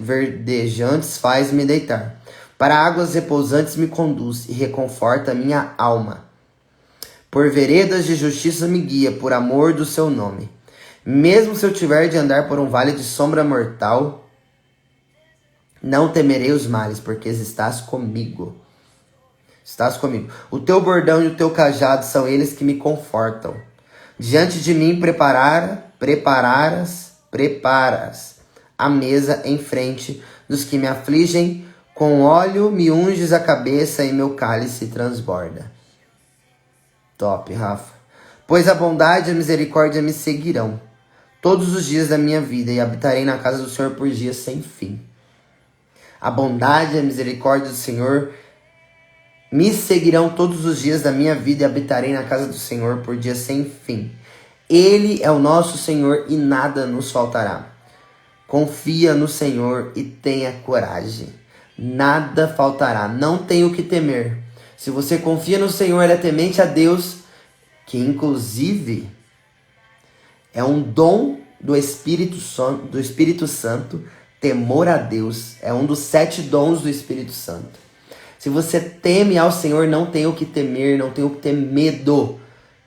verdejantes faz-me deitar. Para águas repousantes me conduz e reconforta a minha alma. Por veredas de justiça me guia, por amor do seu nome. Mesmo se eu tiver de andar por um vale de sombra mortal, não temerei os males, porque estás comigo. Estás comigo. O teu bordão e o teu cajado são eles que me confortam. Diante de mim preparas a mesa em frente dos que me afligem. Com óleo me unges a cabeça e meu cálice transborda. Top, Rafa. Pois a bondade e a misericórdia me seguirão todos os dias da minha vida e habitarei na casa do Senhor por dias sem fim. A bondade e a misericórdia do Senhor me seguirão todos os dias da minha vida e habitarei na casa do Senhor por dias sem fim. Ele é o nosso Senhor e nada nos faltará. Confia no Senhor e tenha coragem. Nada faltará, não tem o que temer. Se você confia no Senhor, ele é temente a Deus, que inclusive é um dom do Espírito Santo, temor a Deus. É um dos 7 dons do Espírito Santo. Se você teme ao Senhor, não tem o que temer, não tem o que ter medo.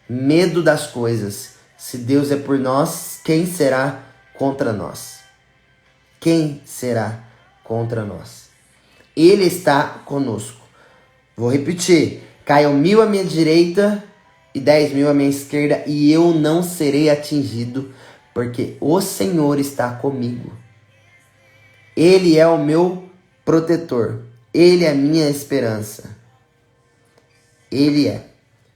Medo das coisas. Se Deus é por nós, quem será contra nós? Quem será contra nós? Ele está conosco. Vou repetir. Caiam 1000 à minha direita e 10.000 à minha esquerda, e eu não serei atingido, porque o Senhor está comigo. Ele é o meu protetor. Ele é a minha esperança. Ele é.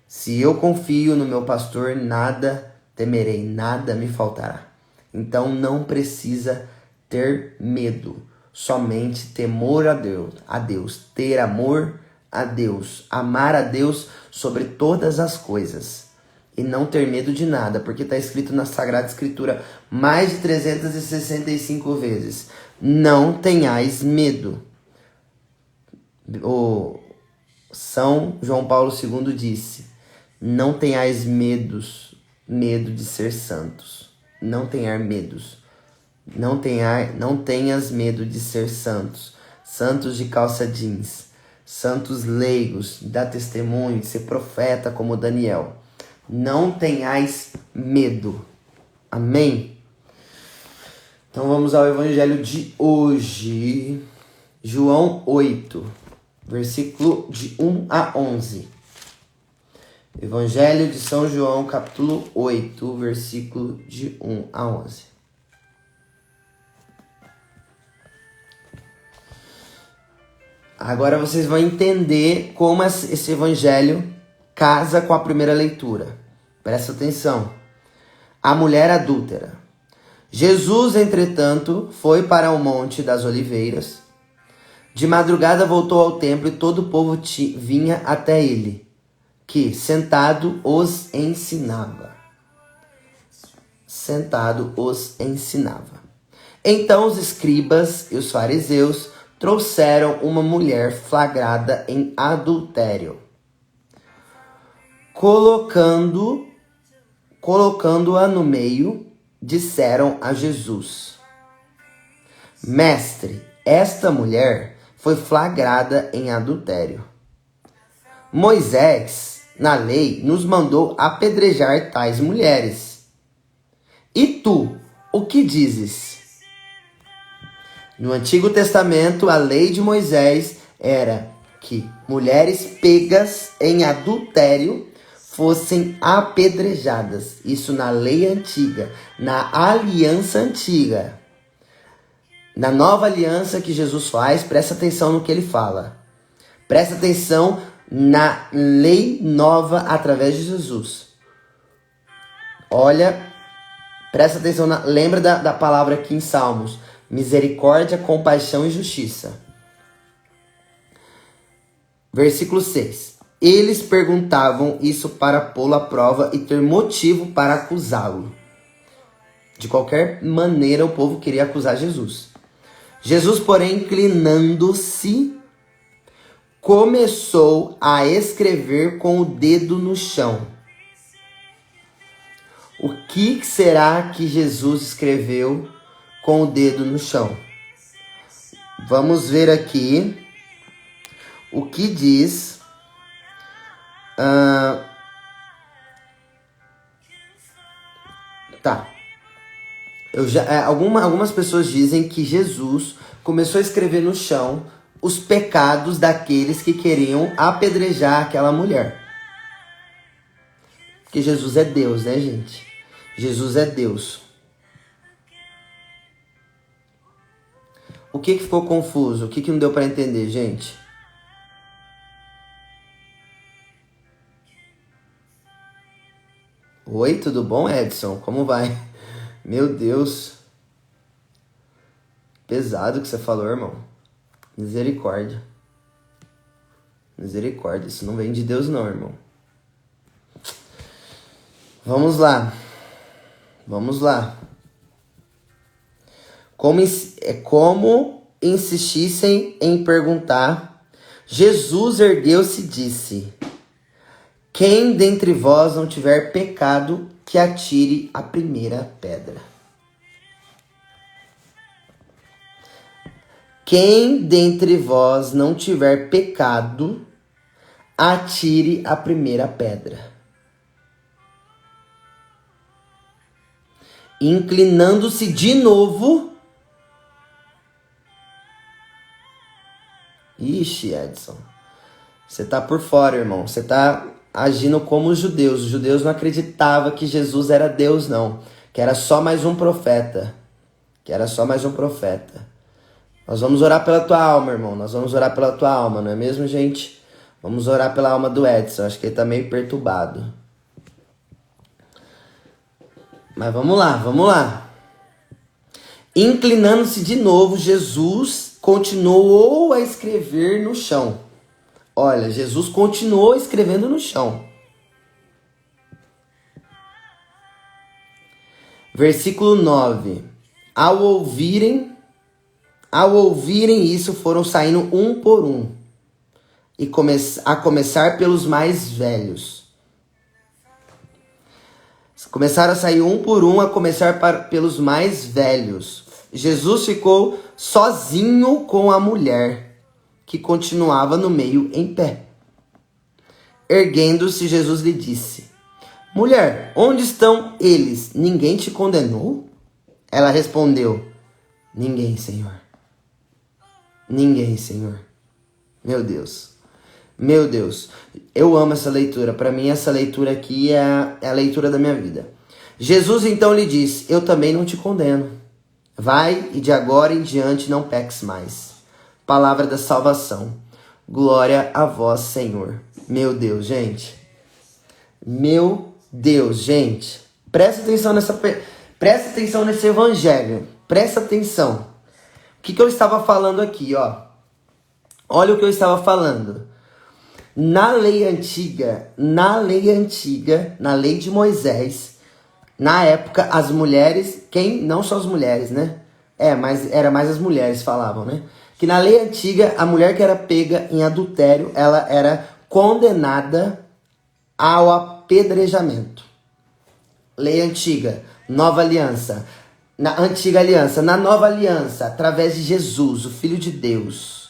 Se eu confio no meu pastor, nada temerei, nada me faltará. Então não precisa ter medo, somente temor a Deus, ter amor a Deus, amar a Deus sobre todas as coisas e não ter medo de nada, porque está escrito na Sagrada Escritura mais de 365 vezes: não tenhais medo. O São João Paulo II disse: não tenhais medo de ser santos. Não tenhas medos. Não tenhas medo de ser santos. Santos de calça jeans. Santos leigos, dá testemunho, de ser profeta como Daniel. Não tenhais medo. Amém? Então vamos ao evangelho de hoje. João 8, versículo de 1 a 11. Evangelho de São João, capítulo 8, versículo de 1 a 11. Agora vocês vão entender como esse evangelho casa com a primeira leitura. Presta atenção. A mulher adúltera. Jesus, entretanto, foi para o Monte das Oliveiras. De madrugada voltou ao templo e todo o povo vinha até ele, que, sentado, os ensinava. Então os escribas e os fariseus trouxeram uma mulher flagrada em adultério. Colocando-a no meio, disseram a Jesus: Mestre, esta mulher foi flagrada em adultério. Moisés, na lei, nos mandou apedrejar tais mulheres. E tu, o que dizes? No Antigo Testamento, a lei de Moisés era que mulheres pegas em adultério fossem apedrejadas. Isso na lei antiga, na aliança antiga. Na nova aliança que Jesus faz, presta atenção no que ele fala. Presta atenção na lei nova através de Jesus. Olha, presta atenção, lembra da palavra aqui em Salmos: misericórdia, compaixão e justiça. Versículo 6. Eles perguntavam isso para pô-lo à prova e ter motivo para acusá-lo. De qualquer maneira, o povo queria acusar Jesus. Jesus, porém, inclinando-se, começou a escrever com o dedo no chão. O que será que Jesus escreveu com o dedo no chão? Vamos ver aqui o que diz. Algumas pessoas dizem que Jesus começou a escrever no chão os pecados daqueles que queriam apedrejar aquela mulher. Porque Jesus é Deus, né, gente? Jesus é Deus. O que ficou confuso? O que não deu para entender, gente? Oi, tudo bom, Edson? Como vai? Meu Deus. Pesado que você falou, irmão. Misericórdia. Misericórdia. Isso não vem de Deus não, irmão. Vamos lá. Como insistissem em perguntar, Jesus ergueu-se e disse: quem dentre vós não tiver pecado, que atire a primeira pedra. Quem dentre vós não tiver pecado, atire a primeira pedra. Inclinando-se de novo. Ixi, Edson. Você tá por fora, irmão. Você tá agindo como os judeus. Os judeus não acreditavam que Jesus era Deus, não. Que era só mais um profeta. Nós vamos orar pela tua alma, irmão. Nós vamos orar pela tua alma, não é mesmo, gente? Vamos orar pela alma do Edson. Acho que ele tá meio perturbado. Mas vamos lá. Inclinando-se de novo, Jesus continuou a escrever no chão. Olha, Jesus continuou escrevendo no chão. Versículo 9. Ao ouvirem isso, foram saindo um por um, e a começar pelos mais velhos. Começaram a sair um por um, a começar pelos mais velhos. Jesus ficou sozinho com a mulher, que continuava no meio em pé. Erguendo-se, Jesus lhe disse: Mulher, onde estão eles? Ninguém te condenou? Ela respondeu: Ninguém, Senhor. Ninguém, Senhor. Meu Deus. Meu Deus. Eu amo essa leitura. Para mim, essa leitura aqui é a leitura da minha vida. Jesus então lhe disse: Eu também não te condeno. Vai e de agora em diante não peques mais. Palavra da salvação. Glória a vós, Senhor. Meu Deus, gente. Meu Deus, gente. Presta atenção nesse evangelho. Presta atenção. O que eu estava falando aqui, ó? Olha o que eu estava falando. Na lei antiga, na lei de Moisés, na época, as mulheres, não só as mulheres, né? Mas era mais as mulheres falavam, né? Que na lei antiga, a mulher que era pega em adultério, ela era condenada ao apedrejamento. Lei antiga, nova aliança. Na antiga aliança, na nova aliança, através de Jesus, o Filho de Deus.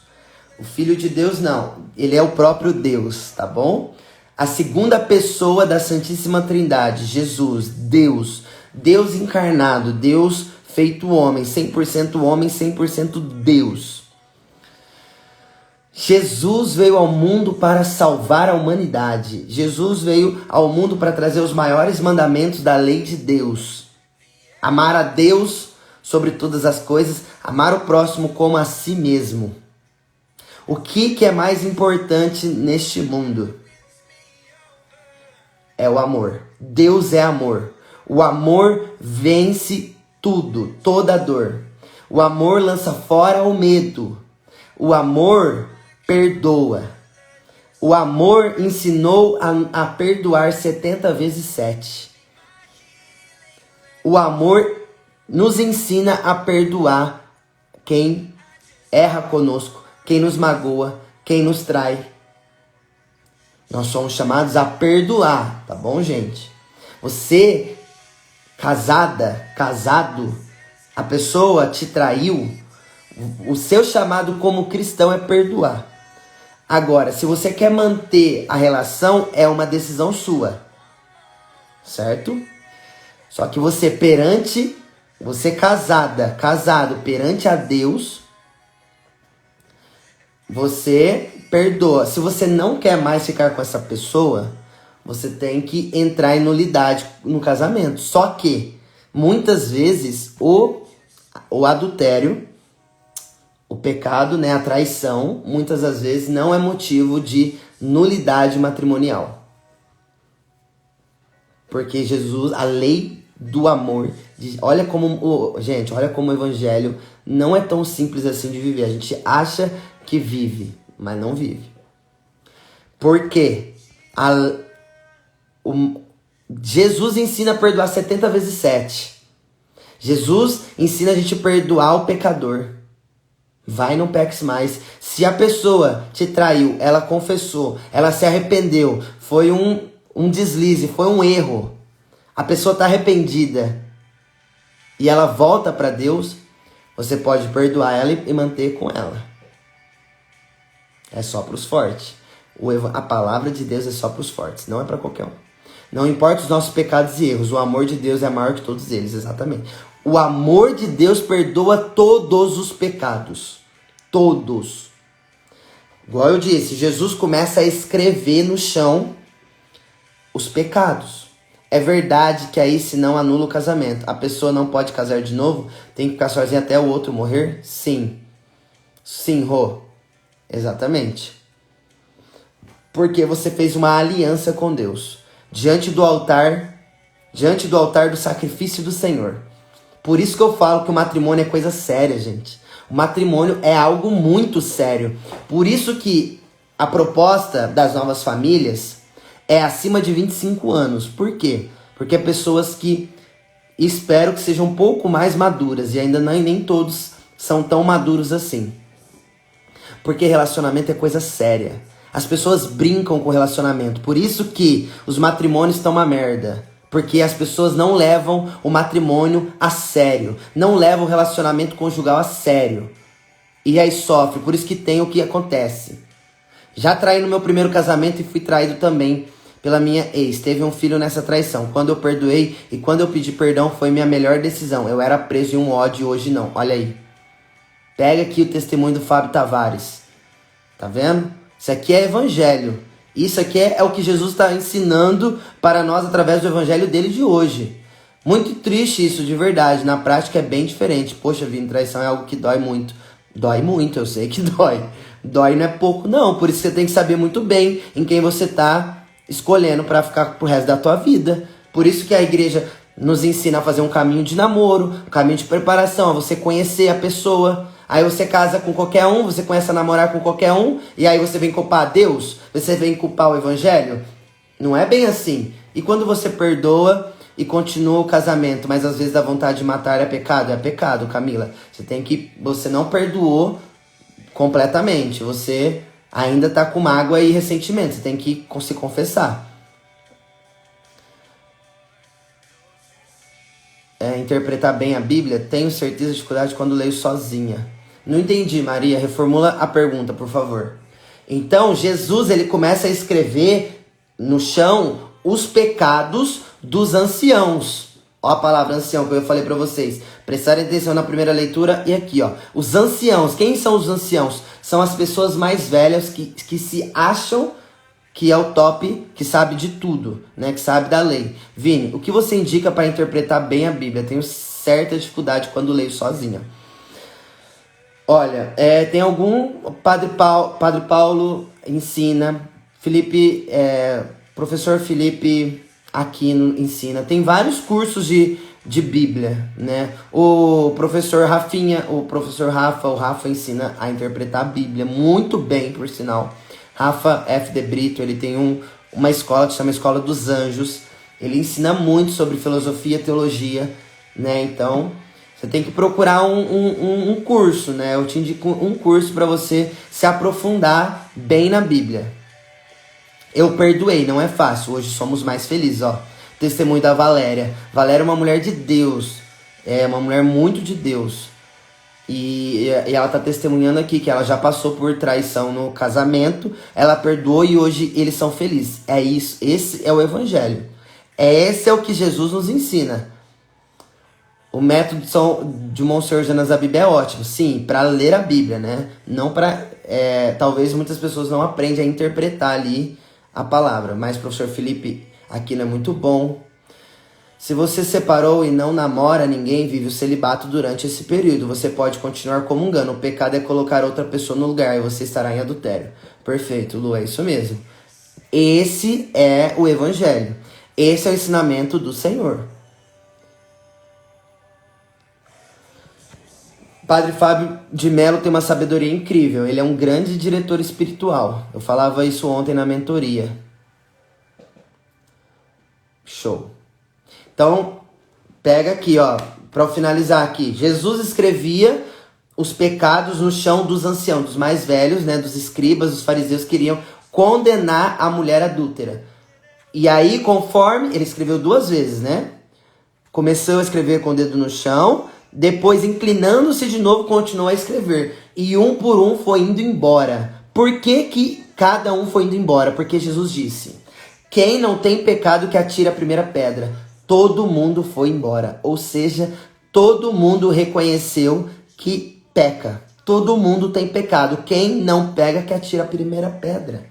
O Filho de Deus não, ele é o próprio Deus, tá bom? A segunda pessoa da Santíssima Trindade, Jesus, Deus encarnado, Deus feito homem, 100% Deus. Jesus veio ao mundo para salvar a humanidade. Jesus veio ao mundo para trazer os maiores mandamentos da lei de Deus. Amar a Deus sobre todas as coisas, amar o próximo como a si mesmo. O que é mais importante neste mundo? É o amor. Deus é amor. O amor vence tudo, toda dor. O amor lança fora o medo. O amor perdoa. O amor ensinou a perdoar 70 vezes 7. O amor nos ensina a perdoar quem erra conosco, quem nos magoa, quem nos trai. Nós somos chamados a perdoar, tá bom, gente? Você, casado, a pessoa te traiu, o seu chamado como cristão é perdoar. Agora, se você quer manter a relação, é uma decisão sua, certo? Só que você casado perante a Deus, você perdoa. Se você não quer mais ficar com essa pessoa, você tem que entrar em nulidade no casamento. Só que, muitas vezes, o adultério, o pecado, né, a traição, muitas das vezes não é motivo de nulidade matrimonial. Porque Jesus, a lei do amor, olha como o evangelho não é tão simples assim de viver. A gente acha que vive, mas não vive. Por quê? Jesus ensina a perdoar 70 vezes 7. Jesus ensina a gente a perdoar o pecador. Vai, não peques mais. Se a pessoa te traiu, ela confessou, ela se arrependeu, foi um deslize, foi um erro, a pessoa está arrependida e ela volta para Deus, você pode perdoar ela e manter com ela. É só para os fortes. A palavra de Deus é só para os fortes, não é para qualquer um. Não importa os nossos pecados e erros, o amor de Deus é maior que todos eles, exatamente. O amor de Deus perdoa todos os pecados. Todos. Igual eu disse, Jesus começa a escrever no chão os pecados. É verdade que aí se não anula o casamento. A pessoa não pode casar de novo? Tem que ficar sozinha até o outro morrer? Sim. Sim, Rô. Exatamente. Porque você fez uma aliança com Deus. Diante do altar do sacrifício do Senhor. Por isso que eu falo que o matrimônio é coisa séria, gente. O matrimônio é algo muito sério. Por isso que A proposta das novas famílias é acima de 25 anos. Por quê? Porque é pessoas que espero que sejam um pouco mais maduras. E ainda nem todos são tão maduros assim. Porque relacionamento é coisa séria. As pessoas brincam com relacionamento. Por isso que os matrimônios estão uma merda. Porque as pessoas não levam o matrimônio a sério. Não levam o relacionamento conjugal a sério. E aí sofre. Por isso que tem o que acontece. Já traí no meu primeiro casamento e fui traído também pela minha ex. Teve um filho nessa traição. Quando eu perdoei e quando eu pedi perdão foi minha melhor decisão. Eu era preso em um ódio e hoje não. Olha aí. Pega aqui o testemunho do Fábio Tavares. Tá vendo? Isso aqui é evangelho. Isso aqui é o que Jesus está ensinando para nós através do evangelho dele de hoje. Muito triste isso, de verdade. Na prática é bem diferente. Poxa vida, traição é algo que dói muito. Dói muito, eu sei que dói. Dói não é pouco, não. Por isso você tem que saber muito bem em quem você está escolhendo para ficar pro resto da tua vida. Por isso que a igreja nos ensina a fazer um caminho de namoro, um caminho de preparação, a você conhecer a pessoa. Aí você casa com qualquer um, você começa a namorar com qualquer um, e aí você vem culpar Deus? Você vem culpar o evangelho? Não é bem assim. E quando você perdoa e continua o casamento, mas às vezes dá vontade de matar, é pecado? É pecado, Camila. Você não perdoou completamente. Você ainda tá com mágoa e ressentimento. Você tem que se confessar. Interpretar bem a Bíblia, tenho certeza de dificuldade quando leio sozinha. Não entendi, Maria. Reformula a pergunta, por favor. Então, Jesus, ele começa a escrever no chão os pecados dos anciãos. Ó a palavra ancião que eu falei para vocês. Prestarem atenção na primeira leitura e aqui, ó. Os anciãos. Quem são os anciãos? São as pessoas mais velhas que se acham que é o top, que sabe de tudo, né? Que sabe da lei. Vini, o que você indica para interpretar bem a Bíblia? Tenho certa dificuldade quando leio sozinha. Olha, tem algum... Padre Paulo ensina. Professor Felipe Aquino ensina. Tem vários cursos de Bíblia, né? O professor Rafa ensina a interpretar a Bíblia muito bem, por sinal. Rafa F. de Brito, ele tem uma escola que se chama Escola dos Anjos. Ele ensina muito sobre filosofia e teologia, né? Então, você tem que procurar um curso, né? Eu te indico um curso para você se aprofundar bem na Bíblia. Eu perdoei, não é fácil. Hoje somos mais felizes, ó. Testemunho da Valéria. Valéria é uma mulher de Deus. É uma mulher muito de Deus. E ela tá testemunhando aqui que ela já passou por traição no casamento. Ela perdoou e hoje eles são felizes. É isso. Esse é o evangelho. Esse é o que Jesus nos ensina. O método de Monsenhor Jonas Abib é ótimo. Sim, para ler a Bíblia, né? Não para... talvez muitas pessoas não aprendem a interpretar ali a palavra. Mas o professor Felipe Aquino é muito bom. Se você separou e não namora ninguém, vive o celibato durante esse período. Você pode continuar comungando. O pecado é colocar outra pessoa no lugar e você estará em adultério. Perfeito, Lu, é isso mesmo. Esse é o evangelho. Esse é o ensinamento do Senhor. Padre Fábio de Mello tem uma sabedoria incrível. Ele é um grande diretor espiritual. Eu falava isso ontem na mentoria. Show. Então, pega aqui, ó, para finalizar aqui. Jesus escrevia os pecados no chão dos anciãos, dos mais velhos, né, dos escribas, dos fariseus que queriam condenar a mulher adúltera. E aí, conforme, ele escreveu 2 vezes, né? Começou a escrever com o dedo no chão, depois, inclinando-se de novo, continuou a escrever. E um por um foi indo embora. Por que cada um foi indo embora? Porque Jesus disse: quem não tem pecado que atire a primeira pedra. Todo mundo foi embora. Ou seja, todo mundo reconheceu que peca. Todo mundo tem pecado. Quem não pega que atira a primeira pedra.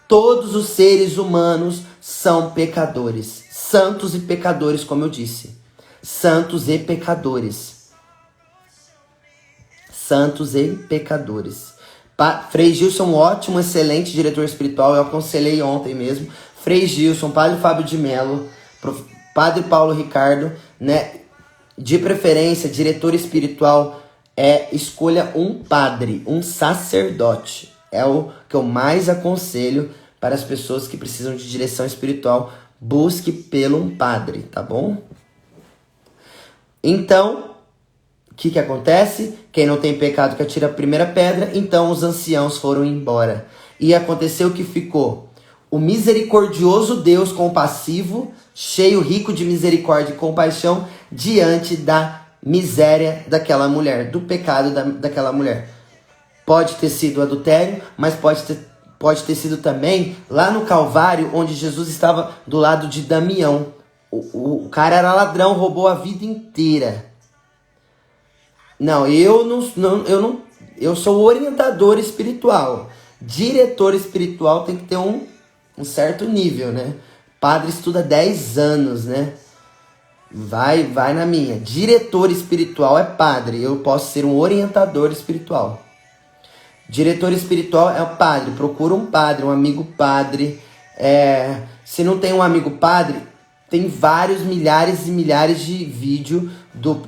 Todos os seres humanos são pecadores. Santos e pecadores, como eu disse. Santos e pecadores. Santos e pecadores. Frei Gilson, um ótimo, excelente diretor espiritual. Eu aconselhei ontem mesmo. Frei Gilson, Padre Fábio de Mello, Padre Paulo Ricardo, né? De preferência, diretor espiritual, escolha um padre, um sacerdote. É o que que eu mais aconselho para as pessoas que precisam de direção espiritual. Busque pelo um padre, tá bom? Então, o que acontece? Quem não tem pecado que atira a primeira pedra. Então os anciãos foram embora. E aconteceu que ficou o misericordioso Deus compassivo, cheio, rico de misericórdia e compaixão, diante da miséria daquela mulher, do pecado daquela mulher. Pode ter sido adultério, mas pode ter sido também lá no Calvário, onde Jesus estava do lado de Damião. O cara era ladrão, roubou a vida inteira. Não, eu sou orientador espiritual. Diretor espiritual tem que ter um certo nível, né? Padre estuda 10 anos, né? Vai na minha. Diretor espiritual é padre. Eu posso ser um orientador espiritual. Diretor espiritual é o padre. Procura um padre, um amigo padre. Se não tem um amigo padre, tem vários, milhares e milhares de vídeos do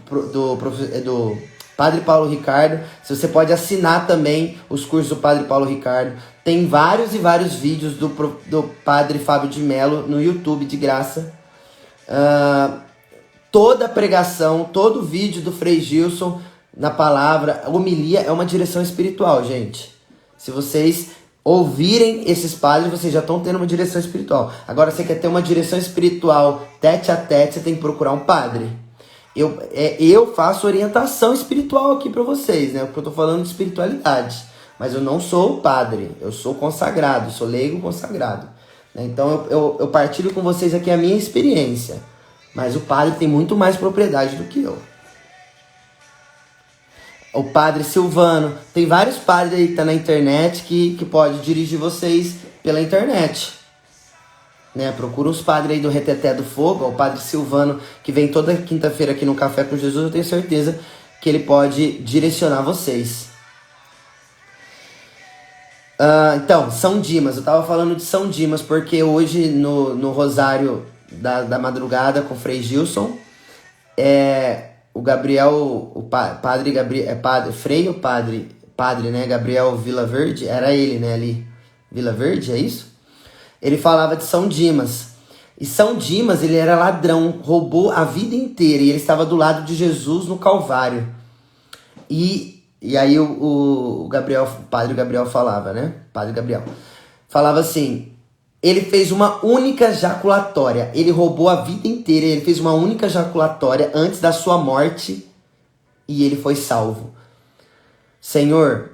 Padre Paulo Ricardo. Você pode assinar também os cursos do Padre Paulo Ricardo. Tem vários e vários vídeos do Padre Fábio de Mello no YouTube de graça. Toda pregação, todo vídeo do Frei Gilson na palavra, homilia é uma direção espiritual, gente. Se vocês ouvirem esses padres, vocês já estão tendo uma direção espiritual. Agora, você quer ter uma direção espiritual tete a tete, você tem que procurar um padre. Eu faço orientação espiritual aqui para vocês, né? Porque eu tô falando de espiritualidade. Mas eu não sou padre, eu sou consagrado, sou leigo consagrado. Né? Então eu partilho com vocês aqui a minha experiência. Mas o padre tem muito mais propriedade do que eu. O padre Silvano, tem vários padres aí que tá na internet que pode dirigir vocês pela internet. Né? Procura os padres aí do Reteté do Fogo, o padre Silvano, que vem toda quinta-feira aqui no Café com Jesus, eu tenho certeza que ele pode direcionar vocês. Então, São Dimas, eu tava falando de São Dimas, porque hoje no Rosário da Madrugada com o Frei Gilson, o Gabriel, padre Gabriel, Frei ou padre, né, Gabriel Vilaverde, era ele, né, ali, Vilaverde, é isso? Ele falava de São Dimas. E São Dimas, ele era ladrão, roubou a vida inteira. E ele estava do lado de Jesus no Calvário. E aí o padre Gabriel falava, né? Padre Gabriel. Falava assim, ele fez uma única jaculatória. Ele roubou a vida inteira. Ele fez uma única jaculatória antes da sua morte. E ele foi salvo. Senhor,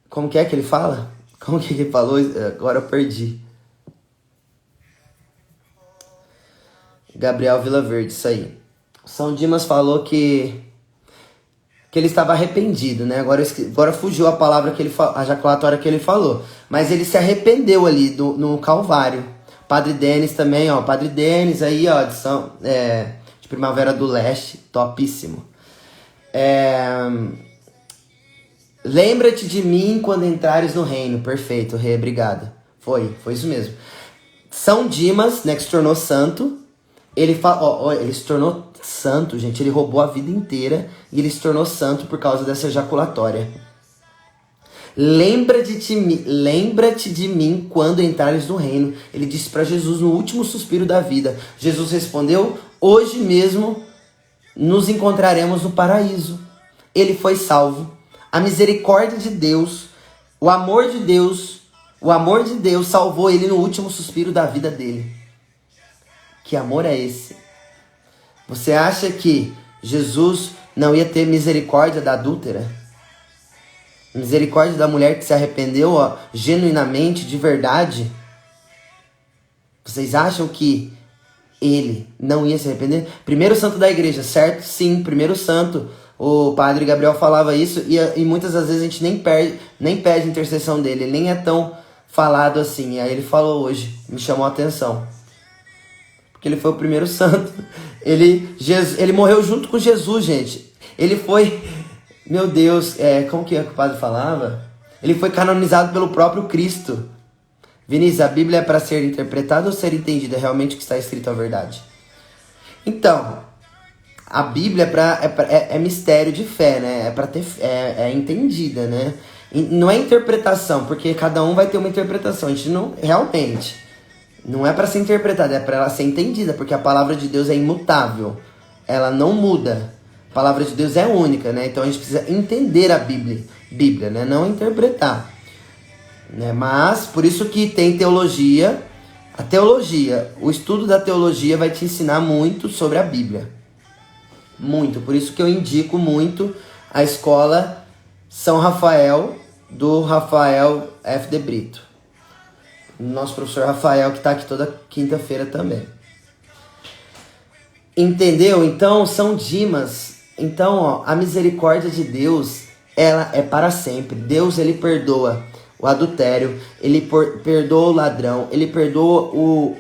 como que ele fala? Como que ele falou? Agora eu perdi. Gabriel Vilaverde, isso aí. São Dimas falou que ele estava arrependido, né? Agora fugiu a palavra a jaculatória que ele falou. Mas ele se arrependeu ali no Calvário. Padre Denis também, ó. Padre Denis aí, ó, de Primavera do Leste, topíssimo. Lembra-te de mim quando entrares no reino. Perfeito, Rei, obrigado. Foi isso mesmo. São Dimas, né, que se tornou santo. Ele se tornou santo, gente. Ele roubou a vida inteira e ele se tornou santo por causa dessa ejaculatória. Lembra-te de mim quando entrares no reino. Ele disse para Jesus no último suspiro da vida. Jesus respondeu, hoje mesmo nos encontraremos no paraíso. Ele foi salvo. A misericórdia de Deus, o amor de Deus salvou ele no último suspiro da vida dele. Que amor é esse? Você acha que Jesus não ia ter misericórdia da adúltera? Misericórdia da mulher que se arrependeu, ó, genuinamente, de verdade? Vocês acham que ele não ia se arrepender? Primeiro santo da igreja, certo? Sim, primeiro santo. O padre Gabriel falava isso e muitas das vezes a gente nem pede intercessão dele, ele nem é tão falado assim. E aí ele falou hoje, me chamou a atenção. Porque ele foi o primeiro santo. Ele morreu junto com Jesus, gente. Ele foi, meu Deus, como que o padre falava? Ele foi canonizado pelo próprio Cristo. Vinícius, a Bíblia é para ser interpretada ou ser entendida? É realmente o que está escrito a verdade. Então, a Bíblia é mistério de fé, né? É para ter é entendida, né? E não é interpretação, porque cada um vai ter uma interpretação. A gente não realmente não é para ser interpretada, é para ela ser entendida, porque a palavra de Deus é imutável. Ela não muda. A palavra de Deus é única, né? Então a gente precisa entender a Bíblia, né? Não interpretar, né? Mas por isso que tem teologia. A teologia, o estudo da teologia vai te ensinar muito sobre a Bíblia. Muito. Por isso que eu indico muito a escola São Rafael, do Rafael F. de Brito. Nosso professor Rafael, que está aqui toda quinta-feira também. Entendeu? Então, são dimas. Então, ó, a misericórdia de Deus, ela é para sempre. Deus, ele perdoa o adultério, ele perdoa o ladrão, ele perdoa o...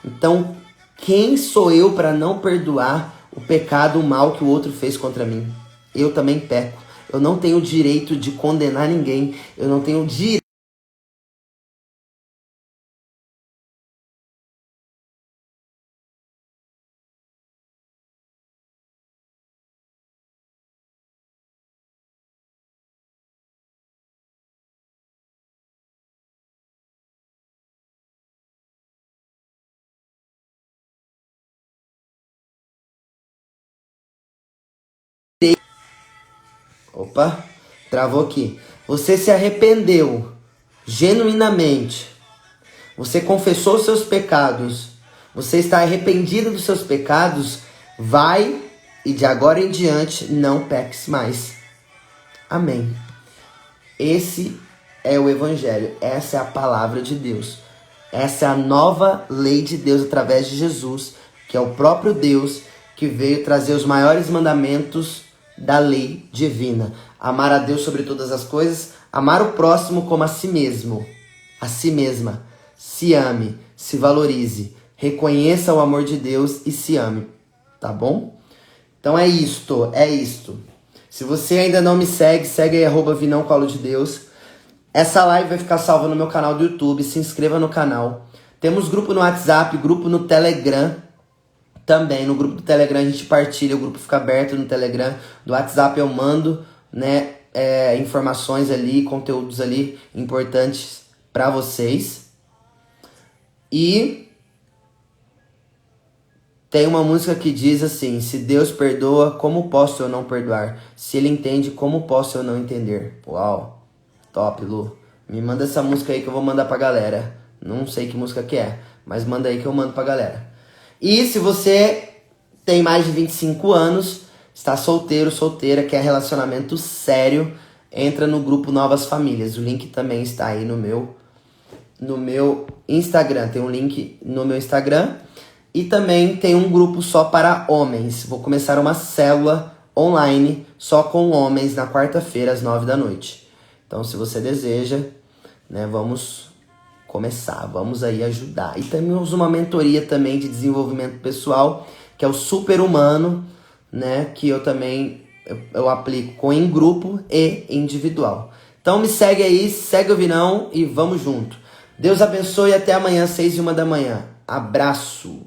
Então, quem sou eu para não perdoar o pecado, o mal que o outro fez contra mim? Eu também peco. Eu não tenho o direito de condenar ninguém. Eu não tenho o direito. Opa, travou aqui. Você se arrependeu genuinamente. Você confessou seus pecados. Você está arrependido dos seus pecados. Vai e de agora em diante não peques mais. Amém. Esse é o Evangelho. Essa é a palavra de Deus. Essa é a nova lei de Deus através de Jesus, que é o próprio Deus que veio trazer os maiores mandamentos da lei divina. Amar a Deus sobre todas as coisas, amar o próximo como a si mesmo, a si mesma. Se ame, se valorize, reconheça o amor de Deus e se ame, tá bom? Então é isto. Se você ainda não me segue, segue aí, @vinãocolodedeus. Essa live vai ficar salva no meu canal do YouTube, se inscreva no canal. Temos grupo no WhatsApp, grupo no Telegram também. No grupo do Telegram a gente partilha, o grupo fica aberto no Telegram. Do WhatsApp eu mando, né, informações ali, conteúdos ali importantes para vocês. E tem uma música que diz assim: se Deus perdoa, como posso eu não perdoar? Se Ele entende, como posso eu não entender? Uau, top, Lu. Me manda essa música aí que eu vou mandar pra galera. Não sei que música que é, mas manda aí que eu mando pra galera. E se você tem mais de 25 anos, está solteiro, solteira, quer relacionamento sério, entra no grupo Novas Famílias. O link também está aí no meu Instagram. Tem um link no meu Instagram. E também tem um grupo só para homens. Vou começar uma célula online só com homens na quarta-feira às 9 da noite. Então, se você deseja, né, vamos começar, vamos aí ajudar. E temos uma mentoria também de desenvolvimento pessoal, que é o Super Humano, né, que eu também eu aplico em grupo e individual. Então me segue aí, segue o Vinão e vamos junto. Deus abençoe e até amanhã, 6h01 da manhã. Abraço!